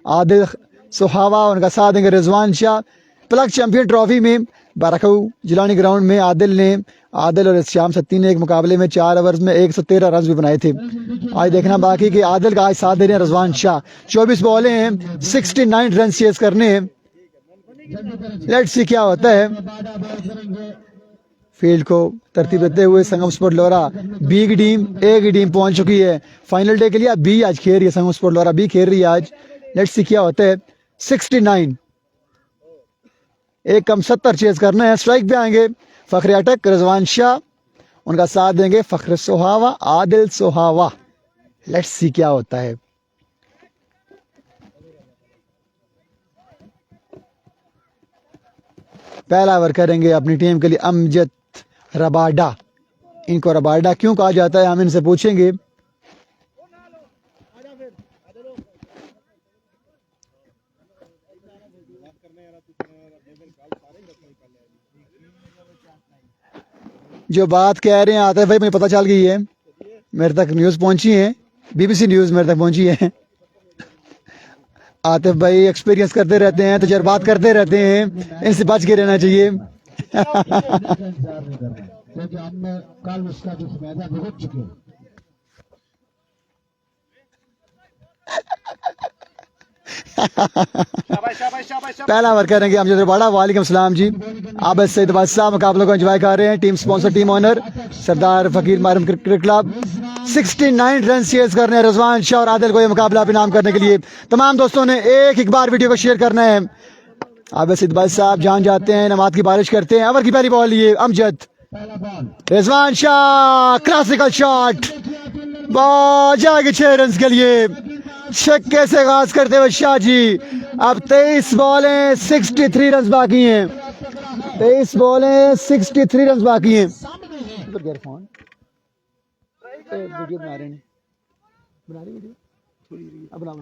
आदिल सुहावा, उनका साथ देंगे Rizwan Shah. Plug champion trophy में बारखऊ जिलानी ग्राउंड में आदिल और श्याम सत्ती ने एक मुकाबले में 4 ओवर्स में 113 रन भी बनाए थे। आज देखना बाकी कि आदिल का आज साथ दे रहे हैं रजवान शाह। 24 बॉलें हैं, 69 रन चेज करने हैं। लेट्स सी क्या होता है। फील्ड को तरतीब देते हुए संगम स्पोर्ट लोरा बी की टीम ए की टीम पहुंच चुकी है फाइनल डे के लिए। बी आज खेल रही है, संगम स्पोर्ट लोरा बी खेल रही है आज। लेट्स सी क्या होता है। 69 एक कम 70 चेज करना है। स्ट्राइक पे आएंगे फखर अटक रजवान शाह, उनका साथ देंगे फखर सोहावा आदिल सोहावा। लेट्स सी क्या होता है। पहला ओवर करेंगे अपनी टीम के लिए अमजद रबाडा। इनको रबाडा क्यों कहा जाता है हम इनसे पूछेंगे। जो बात कह रहे हैं आतिफ भाई मुझे पता चल गई है, मेरे तक न्यूज़ पहुंची है, बीबीसी न्यूज़ मेरे तक पहुंची है। आतिफ भाई एक्सपीरियंस करते रहते हैं, तजर्बात करते रहते हैं, इनसे बच के रहना चाहिए। पहला ओवर करेंगे अमजद रबाड़ा। वालेकुम सलाम जी। आबिद सईद बादशाह मुकाबले को एंजॉय कर रहे हैं। टीम स्पॉन्सर टीम ओनर सरदार फकीर मारूम क्रिकेट क्लब। 69 रन चेज करने हैं रजवान शाह और आदिल को ये मुकाबला इनाम करने के लिए। तमाम दोस्तों ने एक बार वीडियो को शेयर करना है। आबिद सईद बादशाह साहब जान जाते हैं, नमाज की बारिश करते हैं। ओवर की पहली बॉल लिए Amjad रजवान Shah, classical shot, ball जाएगी 6 रन के लिए। छक्के से आगाज करते हुए शाह जी। अब 23 बॉलें 63 रन बाकी हैं। 23 बॉलें 63 रन बाकी हैं। वीडियो बना रहे हैं, बना रही वीडियो अब बना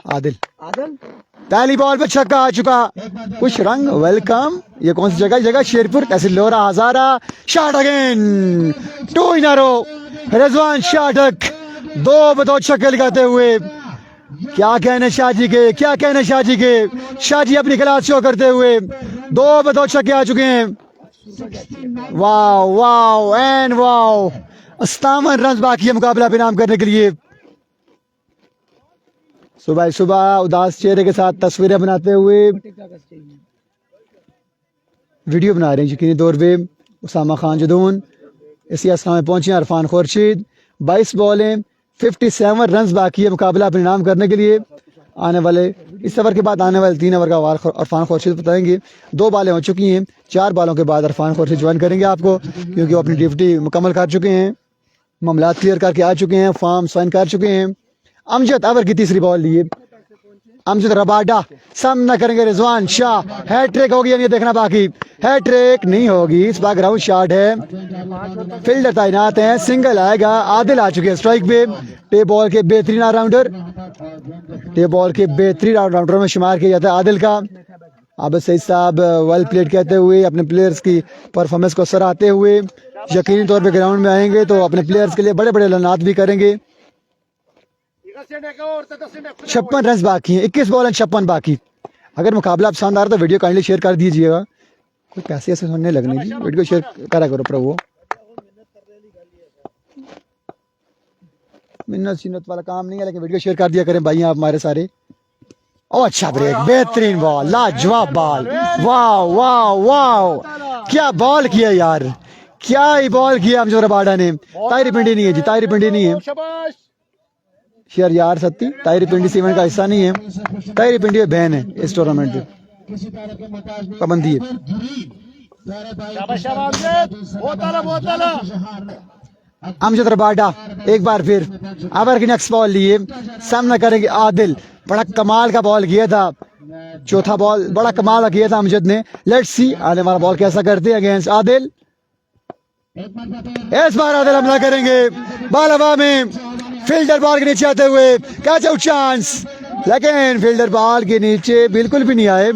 आदिल पहली बॉल पे छक्का आ चुका। कुछ रंग वेलकम। ये कौन सी जगह शेरपुर तहसील लोरा हजारा। शॉट अगेन 2 इन अ रो। रजवान शाटक 2 छक्के लगाते हुए। क्या कहने शाह जी के, क्या कहने शाह जी के। शाह जी अपनी क्लास शो करते हुए 2 छक्के आ चुके हैं। Wow wow and wow. 57 run बाकी है मुकाबला इनाम करने के लिए। सुबह सुबह उदास चेहरे के साथ तस्वीरें बनाते हुए वीडियो बना रहे हैं यकीनी तौर पे उसामा खान जदून। इसी अस्था में पहुंचे अरफान खुर्शीद। 22 बॉलें 57 रन बाकी है मुकाबला अपने नाम करने के लिए। आने वाले इस ओवर के बाद आने वाले 3 ओवर का अरफान खुर्शीद बताएंगे। 2 बॉलें हो चुकी हैं, 4 बॉलों के बाद अरफान खुर्शीद ज्वाइन करेंगे आपको, क्योंकि वो अपनी ड्यूटी मुकम्मल कर चुके हैं, मामलात क्लियर करके आ चुके हैं, फॉर्म साइन कर चुके हैं। अमजद ओवर की तीसरी बॉल लिए अमजद रबाडा, सामना करेंगे रिजवान शाह। हैट्रिक होगी या नहीं देखना बाकी। हैट्रिक नहीं होगी, इस बार ग्राउंड शॉट है। फील्डर तैनात हैं, सिंगल आएगा। आदिल आ चुके हैं स्ट्राइक पे। टे बॉल के बेहतरीन ऑलराउंडर, टे बॉल के बेहतरीन ऑलराउंडर में शुमार किया जाता है आदिल का। आबिद सईद साहब वेल प्लेड कहते हुए अपने प्लेयर्स की परफॉर्मेंस को सराहते हुए यकीनी तौर पे ग्राउंड में आएंगे तो अपने प्लेयर्स के लिए बड़े बड़े ऐलानात भी करेंगे। 56 रन बाकी हैं, 21 बॉल 56 बाकी। अगर मुकाबला पसंद आ रहा तो वीडियो काइंडली शेयर कर दीजिएगा। कोई पैसे ऐसे सुनने लगने जी, वीडियो शेयर करा करो प्रभु। मिन्नत सिन्नत वाला काम नहीं है, लेकिन वीडियो शेयर कर दिया करें भाई आप हमारे सारे। ओ अच्छा ब्रेक, बेहतरीन बॉल, लाजवाब बॉल। वाह वाह वाह, क्या बॉल किया यार, क्या ही बॉल किया अमजद रबाडा ने। ताहिरी पिंडी नहीं है जी, ताहिरी पिंडी नहीं है शेयर यार सत्ती। ताहिरी पिंडी सीमेंट का हिस्सा नहीं है, ताहिरी पिंडी बैन है इस टूर्नामेंट पे, पाबंदी है। अमजद रबाडा एक बार फिर ओवर की नेक्स्ट बॉल लिए सामना करेंगे आदिल। बड़ा कमाल का बॉल किया था, चौथा बॉल बड़ा कमाल का किया था अमजद ने। लेट्स सी आने वाला बॉल कैसा करते हैं अगेंस्ट आदिल। इस बार आदिल हमला करेंगे, बॉल हवा में, फील्डर बॉल के नीचे आते हुए कैच आउट चांस, लेकिन फील्डर बॉल के नीचे बिल्कुल भी नहीं आए,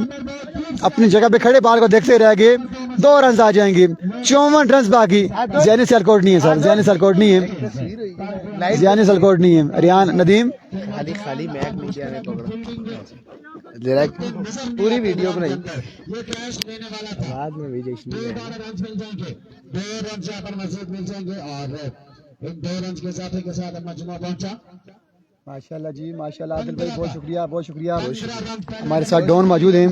अपनी जगह पे खड़े बॉल को देखते रह गए। 2 रन आ जाएंगे। 54 रन बाकी। जैनी सलकोट नहीं है सर, जैनी सलकोट नहीं है, जैनी सलकोट नहीं है। रियान नदीम खाली खाली मैक मीडिया ने पकड़ा जरा पूरी वीडियो बनाई बाद में विजय नहीं है। 2 रन यहाँ पर मजीद मिल जाएंगे और इन 2 रन के साथ मजमा पहुंचा। माशाल्लाह जी माशाल्लाह। आदिल भाई बहुत शुक्रिया, बहुत शुक्रिया। हमारे साथ डॉन मौजूद हैं,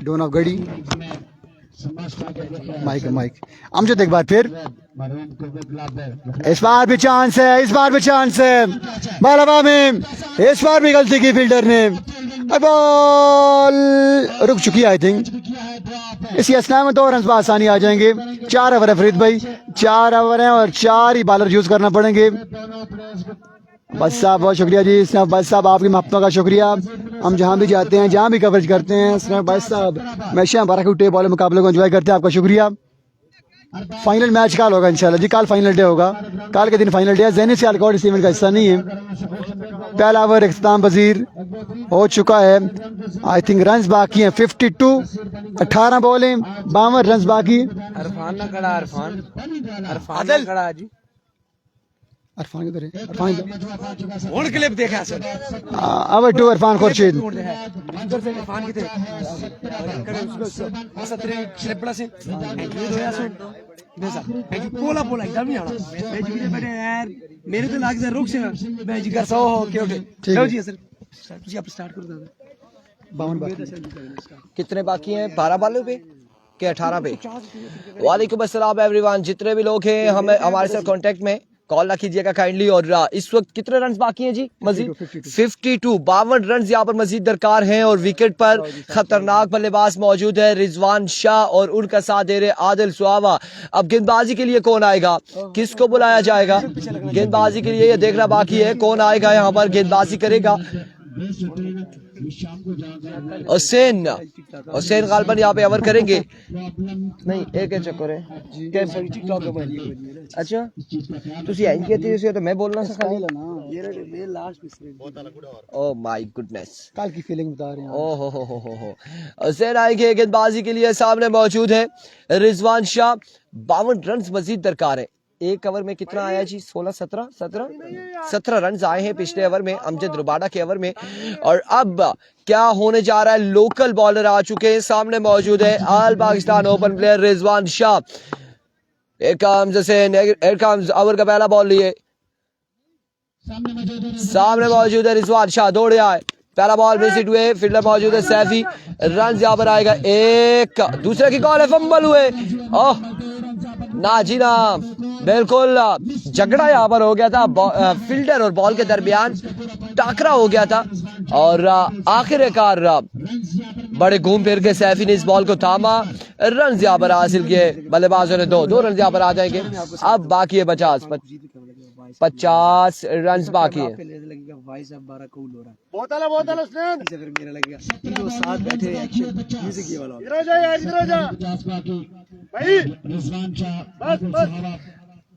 don of Garhi. Mike mike Amjad एक बार फिर। इस बार भी चांस है, इस बार भी चांस है बालाबा में। इस बार भी गलती की फील्डर ने, बॉल रुक चुकी है आई थिंक। इसी असना में 2 रन पर आसानी आ जाएंगे। 4 ओवर है फरीद भाई, 4 ओवर हैं और 4 ही बॉलर यूज करना पड़ेंगे। बस साहब बहुत शुक्रिया जी। स्नैप बस साहब आपकी महत्व का शुक्रिया। हम जहाँ भी जाते हैं, जहाँ भी कवरेज करते हैं, स्नैप बस साहब हमेशा बारह के बॉल मुकाबले को एंजॉय करते हैं। आपका शुक्रिया। फाइनल मैच कल होगा इंशाल्लाह जी, कल फाइनल डे होगा। कल के दिन फाइनल डे है। जैनी सियालकोट इस इवेंट का हिस्सा नहीं है। पहला ओवर इख्तिताम पजीर हो चुका है। आई थिंक रन्स बाकी हैं 52। 18 बॉलें, 52 रन्स बाकी। अरफान ना खड़ा, अरफान ना खड़ा जी। अरफान किधर है? अरफान इधर। कौन क्लिप देखा sir? Over to Arfan Khurshid. इधर से अरफान किथे करे उसको सतरे श्रेपड़ा से एंट्री होया सो बेसा एंट्री पोला पोला एकदम नहीं आना। मैं जी के बैठे यार मेरे तो लाग जा रुक से मैं जी कर सो हो के उठे लो जी सर जी आप स्टार्ट कर दो। 52 बाकी। कितने बाकी हैं? 12 बालों पे के 18 पे। वालेकुम अस्सलाम एवरीवन। जितने भी लोग हैं हमें हमारे साथ कांटेक्ट में कॉल ना कीजिएगा काइंडली। और इस वक्त कितने रन बाकी हैं जी? मजीद 52 रन यहाँ पर मजीद दरकार हैं। और विकेट पर खतरनाक बल्लेबाज मौजूद है, रिजवान शाह, और उनका साथ दे रहे आदिल सुहावा। अब गेंदबाजी के लिए कौन आएगा, किसको बुलाया जाएगा गेंदबाजी के लिए, ये देखना बाकी है। कौन आएगा यहाँ पर गेंदबाजी करेगा? हुसैन गालबन यहाँ पे ओवर करेंगे। नहीं एक चक्कर है। अच्छा तुसी एंड कहते हो तो मैं बोलना सका ये लास्ट। ओह माय गुडनेस, कल की फीलिंग बता रहे हैं। ओह हो हुसैन आएंगे गेंदबाजी के लिए। सामने मौजूद है रिजवान शाह। 52 रन मजीद दरकार है। एक ओवर में कितना आया जी? 17 रन आए हैं पिछले ओवर में, अमजद रुबाडा के ओवर में। और अब क्या होने जा रहा है? लोकल बॉलर आ चुके हैं। सामने मौजूद है all Pakistan open player Rizwan Shah. Over का पहला बॉल लिए, सामने मौजूद है रिजवान शाह। दौड़े आए, पहला बॉल मिस हिट हुए। फील्डर मौजूद है सैफी। रन यहाँ पर आएगा एक। दूसरे की कॉल है, फंबल हुए। ओह ना जी ना, बिल्कुल झगड़ा यहाँ पर हो गया था। फील्डर और बॉल के दरमियान टाकरा हो गया था और आखिरकार बड़े घूम फिर के सैफी ने इस बॉल को थामा। रन यहाँ पर हासिल किए बल्लेबाजों ने। 2 रन यहाँ पर आ जाएंगे। अब बाकी है 50 रन बाकी है।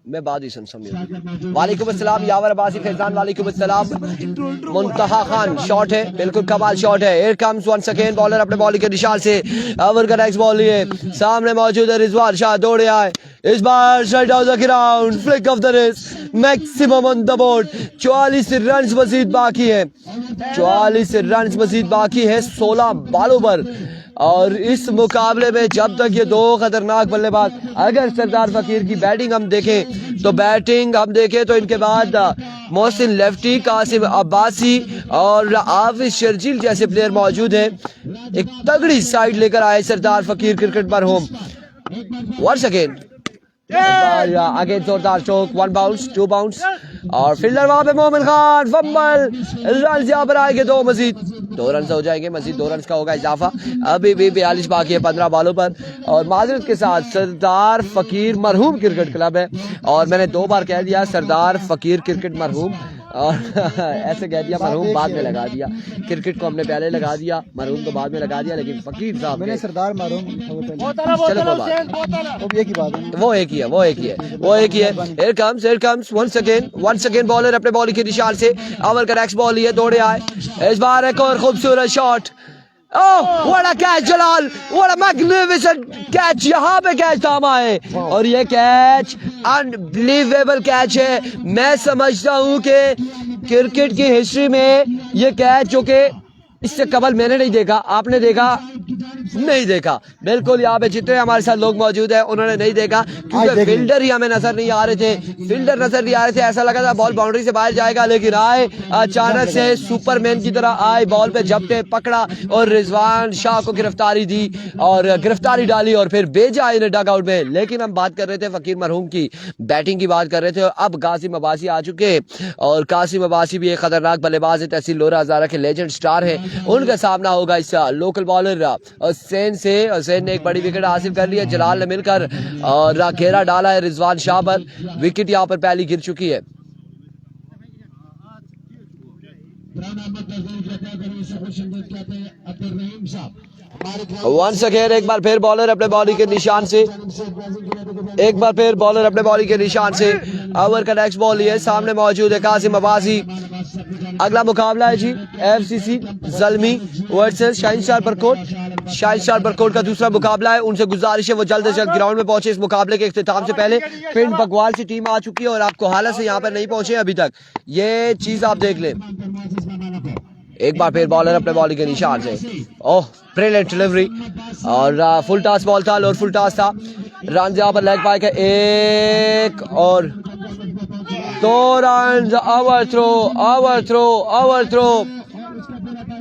मैं बात ही सुन वालेकुम अस्सलाम यावर अब्बासी फैजान। वालेकुम अस्सलाम। मुंतहा खान शॉट है, बिल्कुल कमाल शॉट है। Here comes once again bowler अपने बॉलिंग के निशान से। ओवर का नेक्स्ट बॉल लिए, सामने मौजूद है रिजवान शाह। दौड़े आए, इस बार shot out the ground, flick off the wrist, maximum on the board. 44 run मजीद बाकी है। 44 रन मजीद बाकी है 16 बॉलों पर। और इस मुकाबले में जब तक ये 2 खतरनाक बल्लेबाज, अगर सरदार फकीर की बैटिंग हम देखें तो इनके बाद मोहसिन लेफ्टी, कासिम अब्बासी और हाफिज शर्जील जैसे प्लेयर मौजूद हैं। एक तगड़ी साइड लेकर आए सरदार फकीर क्रिकेट पर होम। वंस अगेन आगे जोरदार चौक, 1 बाउंस 2 बाउंस। और फील्डर वहां पे मोमिन खान, फंबल। रन यहाँ पर आएंगे 2 मजीद, 2 रन हो जाएंगे मजीद, 2 रन का होगा इजाफा। अभी भी 42 बाकी है 15 बॉलों पर। और माजरत के साथ सरदार फकीर मरहूम क्रिकेट क्लब है, और मैंने 2 बार कह दिया सरदार फकीर क्रिकेट मरहूम, और ऐसे कह दिया मरहूम बाद में लगा दिया। क्रिकेट को हमने पहले लगा दिया, मरहूम तो बाद में लगा दिया, लेकिन फकीर साहब मैंने सरदार मरहूम। चलो कोई बात, एक ही बात है, वो एक ही है। Here comes once again bowler अपने बॉलिंग के निशान से। ओवर का नेक्स्ट बॉल ये दौड़े आए, इस बार एक और खूबसूरत shot. Oh what a catch Jalal, what a magnificent catch, यहाँ पे कैच थामा है और ये कैच अनबिलीवेबल कैच है। मैं समझता हूँ कि क्रिकेट की हिस्ट्री में ये कैच जो कि इससे कबल मैंने नहीं देखा, आपने देखा नहीं देखा, बिल्कुल यहाँ पे जितने हमारे साथ लोग मौजूद हैं उन्होंने नहीं देखा क्योंकि फील्डर ही हमें नजर नहीं आ रहे थे, फील्डर नजर नहीं आ रहे थे। ऐसा लगा था बॉल बाउंड्री से बाहर जाएगा, लेकिन आए अचानक से सुपरमैन की तरह आए, बॉल पे झपटे, पकड़ा और रिजवान शाह को गिरफ्तारी दी और गिरफ्तारी डाली और फिर भेजा इन्हें डग आउट में। लेकिन हम बात कर रहे थे फकीर मरहूम की बैटिंग की बात कर रहे थे। अब कासिम अब्बासी आ चुके और कासिम अब्बासी भी एक खतरनाक बल्लेबाज है, तहसील लोरा हजारा के लेजेंड स्टार है। उनका सामना होगा इस लोकल बॉलर हुसैन से। हुसैन ने एक बड़ी विकेट हासिल कर ली है, जलाल ने मिलकर और घेरा डाला है रिजवान शाह पर। विकेट यहाँ पर पहली गिर चुकी है। वंस अगेन एक बार फिर बॉलर अपने बॉडी के निशान से, एक बार फिर बॉलर अपने बॉडी के निशान से। ओवर का नेक्स्ट बॉल ये सामने मौजूद है कासिम अब्बासी। अगला मुकाबला है जी एफसीसी जल्मी वर्सेस शाहीन शाह बरकोट। शाहीन शाह बरकोट का दूसरा मुकाबला है। उनसे गुजारिश है वो जल्द से जल्द ग्राउंड में पहुंचे। इस मुकाबले के इख्तिताम से पहले पिंड बकवाल से टीम आ चुकी है और आपको हालत से यहाँ पर नहीं पहुंचे अभी तक, ये चीज आप देख लें। एक बार फिर बॉलर अपने बॉलिंग के निशान से। ओह ब्रिलियंट डिलीवरी और फुल टॉस बॉल था, लोअर फुल टॉस था। रन यहाँ पर लेग पाएगा एक और 2 run. Over throw, over throw, over throw.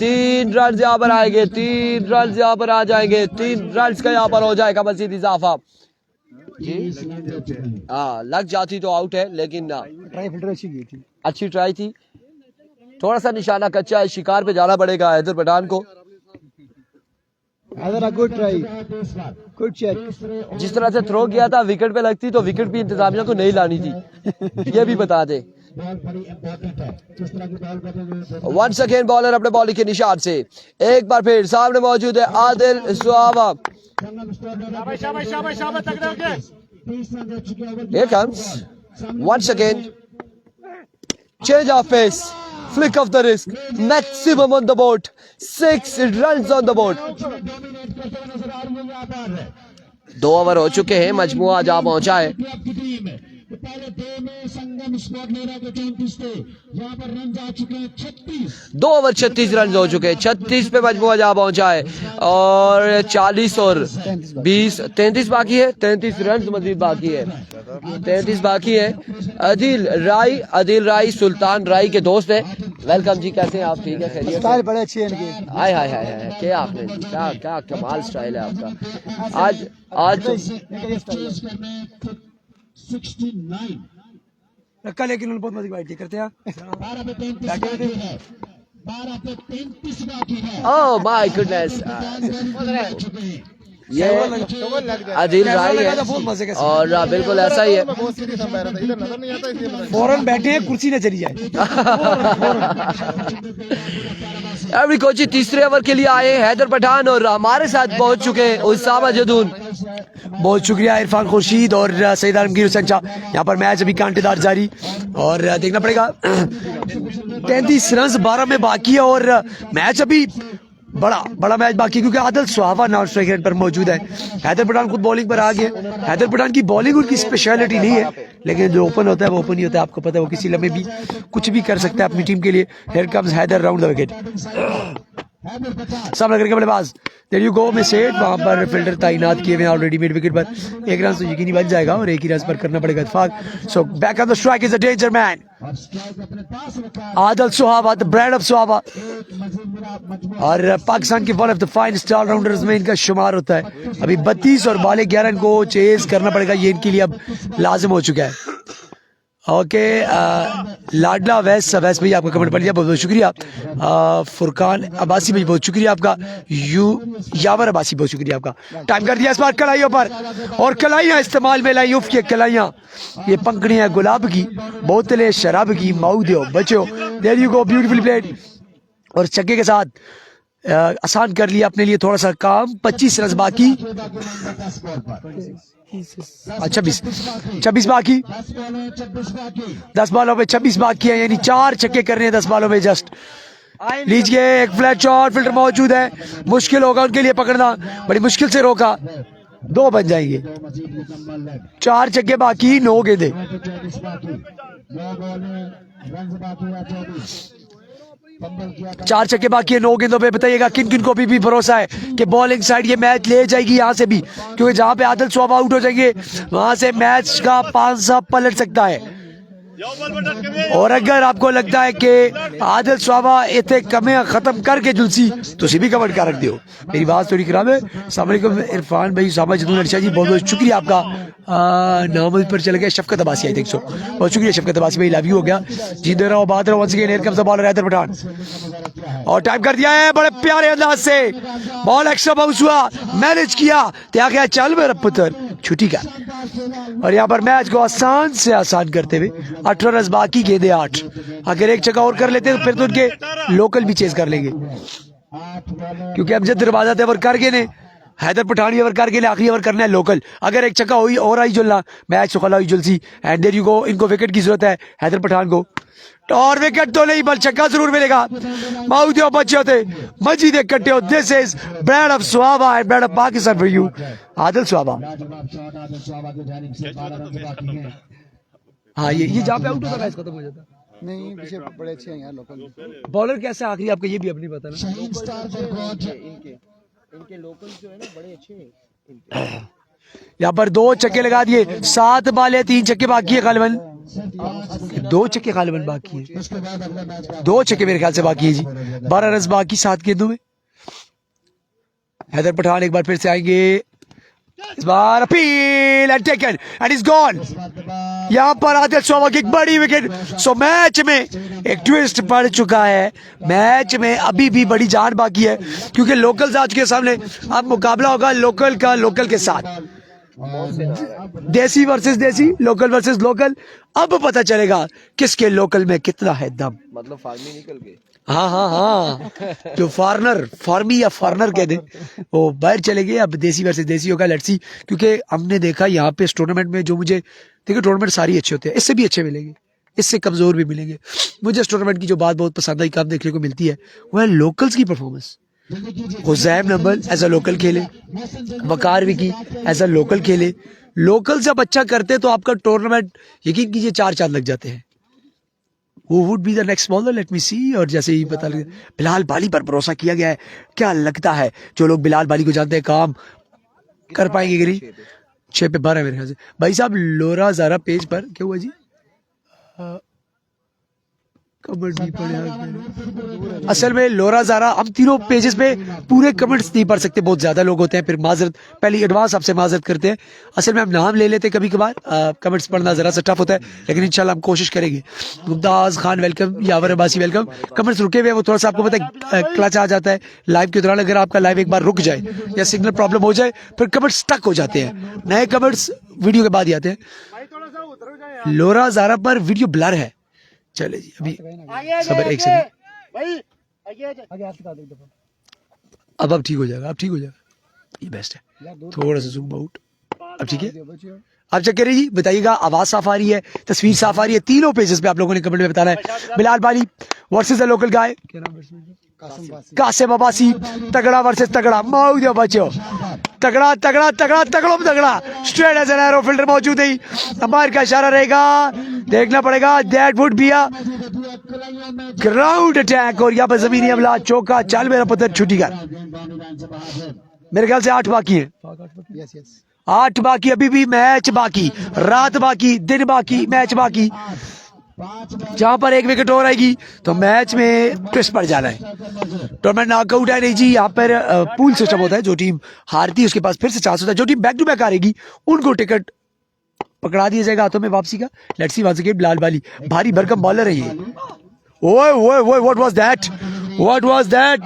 3 run यहाँ पर आएंगे, 3 रन यहाँ पर आ जाएंगे, 3 रन का यहाँ पर हो जाएगा मजीद इजाफा। लग जाती तो आउट है, लेकिन ट्राई फिल्टर अच्छी की थी, अच्छी ट्राई थी। थोड़ा सा निशाना कच्चा है, शिकार पे जाना पड़ेगा हैदर पठान को। Good try, good check. जिस तरह से थ्रो किया था विकेट पे लगती तो विकेट भी इंतजामिया को नहीं लानी थी, ये भी बता दे। वंस अगेन बॉलर अपने बॉलिंग के निशान से। एक बार फिर सामने मौजूद है आदिल सुहावा। Here comes once again change of pace, flick of the wrist, maximum on the board, 6 runs on the board। 2 over हो चुके हैं, मजमुआ जा पहुंचा है। पहले 2 में संगम स्क्वाड ले रहा है 34 पे, यहाँ पर रन आ चुके हैं 36। 2 ओवर 36 रन हो चुके हैं, 36 पे मजमुआ जा पहुंचा है और 40 और 20 33 बाकी है, 33 रन मजीद बाकी है, 33 बाकी है। आदिल राई सुल्तान राई के दोस्त है। वेलकम जी, कैसे हैं आप? ठीक है, खैरियत? स्टाइल बड़े अच्छे हैं इनके। हाय हाय हाय हाय, क्या आपने क्या क्या कमाल स्टाइल है आपका। आज तो 69 रखा, लेकिन उन्होंने बहुत मजे की करते हैं। 12 पे 33 बाकी है, 12 पे 33 बाकी है। ओह माय गुडनेस, ये आदिल राय है और बिल्कुल ऐसा ही है। फौरन बैठे हैं, कुर्सी न चली जाए। एवरी कोची तीसरे ओवर के लिए आए हैदर पठान और हमारे साथ पहुंच चुके हैं उसामा जदून। बहुत शुक्रिया इरफान खुर्शीद और सईद आलमगीर हुसैन शाह। यहाँ पर मैच अभी कांटेदार जारी और देखना पड़ेगा। 33 रन 12 में बाकी है और मैच अभी बड़ा मैच बाकी, क्योंकि आदिल सुहावा नाउ स्ट्राइक पर मौजूद है। हैदर पठान खुद बॉलिंग पर आ गए। हैदर पठान की बॉलिंग उनकी स्पेशलिटी नहीं है, लेकिन जो ओपन होता है वो ओपन ही होता है। आपको पता है वो किसी लम्हे भी कुछ भी कर सकता है अपनी टीम के लिए। Here comes Haider round the wicket, सामना करके बल्लेबाज। देयर यू गो में सेट, वहां पर फील्डर तैनात किए हुए ऑलरेडी मिड विकेट पर। 1 रन तो यकीनी बन जाएगा और 1 ही रन पर करना पड़ेगा इत्तेफाक। So back on the strike is a danger man Adil Suhawa, the brand of Suhawa, और पाकिस्तान के one of the finest all rounders में इनका शुमार होता है। अभी 32 और बाले 11 को चेज करना पड़ेगा, ये इनके लिए अब लाजिम हो चुका है। ओके लाडला वैस भाई आपका कमेंट पढ़ लिया, बहुत बहुत शुक्रिया। फुरकान अब्बासी भाई बहुत शुक्रिया आपका। यावर अब्बासी बहुत शुक्रिया आपका। टाइम कर दिया इस बार कलाइयों पर, और कलाइयाँ इस्तेमाल में लाई। उफ की कलाइयाँ, ये पंखड़ियाँ गुलाब की, बोतलें शराब की, माऊ दो बच्चों। There you go, beautifully played और छक्के के साथ आसान कर लिया अपने लिए थोड़ा सा काम। 25 रन बाकी, 26 बाकी, 10 बॉलों पे 26 बाकी है, यानी 4 छक्के कर रहे हैं 10 बॉलों में जस्ट। लीजिए एक फ्लैट शॉट, फील्डर मौजूद है, मुश्किल होगा उनके लिए पकड़ना, बड़ी मुश्किल से रोका, 2 बन जाएंगे। 4 छक्के बाकी, 9 गेंदे। 4 छक्के बाकी है 9 गेंदों पे। बताइएगा किन किन को भी भरोसा है कि बॉलिंग साइड ये मैच ले जाएगी यहाँ से भी, क्योंकि जहां पे आदिल स्वाबा आउट हो जाएंगे वहां से मैच का पांसा पलट सकता है। और अगर आपको लगता है कि आदिल स्वाबा इतने कमे खत्म करके जुलसी तुसी भी कमेंट कर रख दियो। मेरी बात थोड़ी खराब है। अस्सलाम वालेकुम इरफान भाई, सामा जदून अर्शा जी, बहुत बहुत शुक्रिया आपका। नाम पर चल गया शफकत अब्बासी, आई थिंक सो, बहुत शुक्रिया शफकत अब्बासी भाई, लव यू हो गया। जीते रहो, बात रहो। Once again here comes the bowler Haider Pathan, और टाइप कर दिया है बड़े प्यारे अंदाज से, बॉल एक्स्ट्रा बाउंस हुआ, मैनेज किया, त्या गया चल मेरा पुत्र छुट्टी का। और यहाँ पर मैच को आसान से आसान करते हुए 18 रन बाकी, गेंदे 8। अगर एक छक्का और कर लेते तो फिर तो उनके लोकल भी चेज कर लेंगे, क्योंकि अब जब दरवाजा थे ओवर कर गए ने, हैदर पठान भी ओवर करके आखिरी ओवर करना है लोकल। अगर एक छक्का हुई और आई जुलना, मैच सुखला हुई जुलसी, एंड देयर यू गो। इनको विकेट की जरूरत है हैदर पठान को, और विकेट तो नहीं बल छक्का जरूर मिलेगा। माउदियो बच्चे होते मजीद कट्टे हो। This is bread of Swaba and bread of Pakistan for you Adil Swaba. हाँ ये जहाँ पे आउट होता मैच खत्म हो जाता। नहीं पीछे बड़े अच्छे हैं यार लोकल। बॉलर कैसे आखिरी आपका ये भी अपनी पता ना। इनके लोकल जो है ना बड़े अच्छे हैं। यहाँ पर 2 छक्के लगा दिए, 7 बाले 3 छक्के बाकी है गालिबन, 2 छक्के गालिबन बाकी है, 2 छक्के मेरे ख्याल से बाकी है जी। 12 रन बाकी 7 गेंदों में। हैदर पठान एक बार फिर से आएंगे, इस बार appeal and taken and is gone. यहाँ पर आदिल स्वाबा की एक बड़ी विकेट। सो मैच में एक ट्विस्ट पड़ चुका है, मैच में अभी भी बड़ी जान बाकी है, क्योंकि लोकल आज के सामने अब मुकाबला होगा लोकल का लोकल के साथ, देसी वर्सेस देसी, लोकल वर्सेस लोकल। अब पता चलेगा किसके लोकल में कितना है दम। मतलब फार्मी निकल गए। हाँ हाँ हाँ, जो फॉरनर, फार्मी या फॉरनर कहते वो बाहर चले गए, अब देसी वर्सेस देसी होगा। लेट्स सी, क्योंकि हमने देखा यहाँ पे इस टूर्नामेंट में जो मुझे देखिए, टूर्नामेंट सारी अच्छे होते हैं, इससे भी अच्छे मिलेंगे, इससे कमजोर भी मिलेंगे। मुझे इस टूर्नामेंट की जो बात बहुत पसंद आई, काम देखने को मिलती है, वो है लोकल्स की performance. Hussain number as a local खेले, Waqar Vicky as a local खेले। लोकल जब अच्छा करते तो आपका टूर्नामेंट यकीन कीजिए 4 चांद लग जाते हैं। Who would be the next bowler? Let me see। और जैसे ही पता लगे बिलाल बाली पर भरोसा किया गया है, क्या लगता है जो लोग बिलाल बाली को जानते हैं काम कर पाएंगे गिरी। 6 पे 12 मेरे ख्याल से। भाई साहब लोरा ज़ारा पेज पर क्या हुआ जी? कमेंट नहीं पढ़े असल में लोरा ज़ारा, हम तीनों पेजेस पे पूरे कमेंट्स नहीं पढ़ सकते, बहुत ज्यादा लोग होते हैं, फिर माजरत पहले एडवांस आपसे माजरत करते हैं। असल में हम नाम ले लेते कभी कभार, कमेंट्स पढ़ना जरा सा टफ होता है, लेकिन इंशाल्लाह हम कोशिश करेंगे। मुमताज खान वेलकम, यावर अब्बासी वेलकम। कमेंट्स रुके हुए वो थोड़ा सा आपको पता है क्लच आ जाता है लाइव के दौरान। अगर आपका लाइव एक बार रुक जाए या सिग्नल प्रॉब्लम हो जाए, फिर कमेंट्स स्टक हो जाते हैं, नए कमेंट्स वीडियो के बाद ही आते हैं। लोरा ज़ारा पर वीडियो ब्लर है, चले जी अभी सबर एक सेकंड, अब ठीक हो जाएगा, अब ठीक हो जाएगा, ये बेस्ट है। थोड़ा सा जूम आउट, अब ठीक है। आप चेक करिए जी, बताइएगा आवाज साफ आ रही है, तस्वीर साफ आ रही है। तीनों पेजेस पे आप लोगों ने कमेंट में बताना है। बिलाल बाली वर्सेस द लोकल गाय कासिम अब्बासी, तगड़ा वर्सेस तगड़ा, माउदियो बच्चो, तगड़ा तगड़ा तगड़ा तगड़ो तगड़ा, straight as an arrow, fielder मौजूद नहीं, अंपायर का इशारा रहेगा, देखना पड़ेगा। That would be a ground attack, और यहाँ पर जमीनी हमला, चौका, चल मेरा पुत्र छुट्टी कर। मेरे ख्याल से 8 बाकी है, 8 बाकी, अभी भी मैच बाकी, रात बाकी, दिन बाकी, मैच बाकी। जहां पर एक विकेट और आएगी तो मैच में ट्विस्ट पड़ जाना है। टूर्नामेंट नॉकआउट है नहीं जी, यहाँ पर पूल सिस्टम होता है, जो टीम हारती है उसके पास फिर से चांस होता है, जो टीम बैक टू बैक हारेगी उनको टिकट पकड़ा दिया जाएगा हाथों में वापसी का। Let's see once again, Bilal बाली भारी भरकम बॉलर है ये। ओए ओए ओए, what was that, what was that,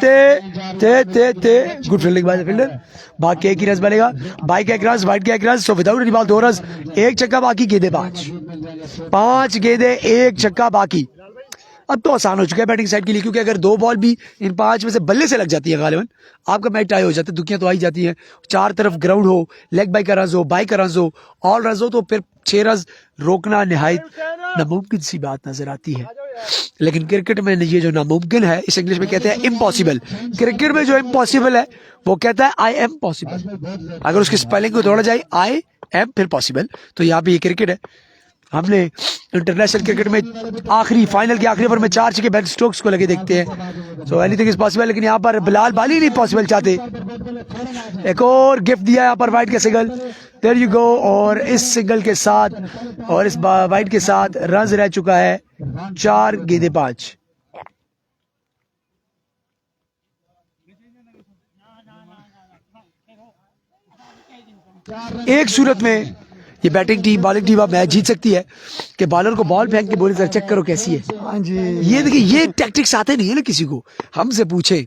ते good fielding by the fielder. भाग के एक ही रन बनेगा, बाइक एक रन, वाइट के एक run, so without any ball 2 run, 1 छक्का बाकी, गेंदे 5 गेंदे 1 छक्का बाकी। अब तो आसान हो चुका है बैटिंग साइड के लिए, क्योंकि अगर 2 बॉल भी इन 5 में से बल्ले से लग जाती है गालिबन, आपका मैच टाई हो जाता है। दुखियां तो आई जाती हैं, 4 तरफ ग्राउंड हो, लेग बाई का रन हो, बाई का रन हो, ऑल रन हो, तो फिर 6 रन रोकना निहायत नामुमकिन सी बात नजर आती है। लेकिन क्रिकेट में ये जो नामुमकिन है, इस इंग्लिश में कहते हैं इम्पॉसिबल। क्रिकेट में जो इम्पॉसिबल है वो कहता है आई एम पॉसिबल। अगर उसकी स्पेलिंग को तोड़ा जाए आई एम फिर पॉसिबल, तो यहाँ पे ये क्रिकेट है। हमने इंटरनेशनल क्रिकेट में आखिरी फाइनल के आखिरी ओवर में 4 छक्के बेन स्टोक्स को लगे देखते हैं, सो एनीथिंग इज पॉसिबल। लेकिन यहाँ पर बिलाल बाली नहीं पॉसिबल चाहते। एक और गिफ्ट दिया यहाँ पर वाइट का सिंगल, देयर यू गो। और इस सिंगल के साथ और इस वाइट के साथ रन रह चुका है 4 गेंदे 5। एक सूरत में ये बैटिंग टीम बॉलिंग टीम अब मैच जीत सकती है कि बॉलर को बॉल फेंक के बोले सर चेक करो कैसी है। हाँ जी, ये देखिए, ये टैक्टिक्स आते नहीं है ना किसी को, हमसे पूछे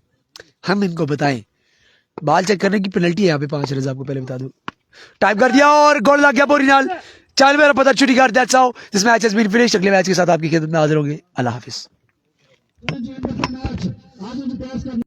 हम इनको बताएं। बॉल चेक करने की पेनल्टी है यहाँ पे 5 रन, आपको पहले बता दूं। टाइप कर दिया और गोल लग गया बोरीनाल। चल मेरा पता छुट्टी कर, that's how this match has been finished. अगले मैच के साथ आपकी खिदमत में हाजिर होंगे। अल्लाह हाफिज।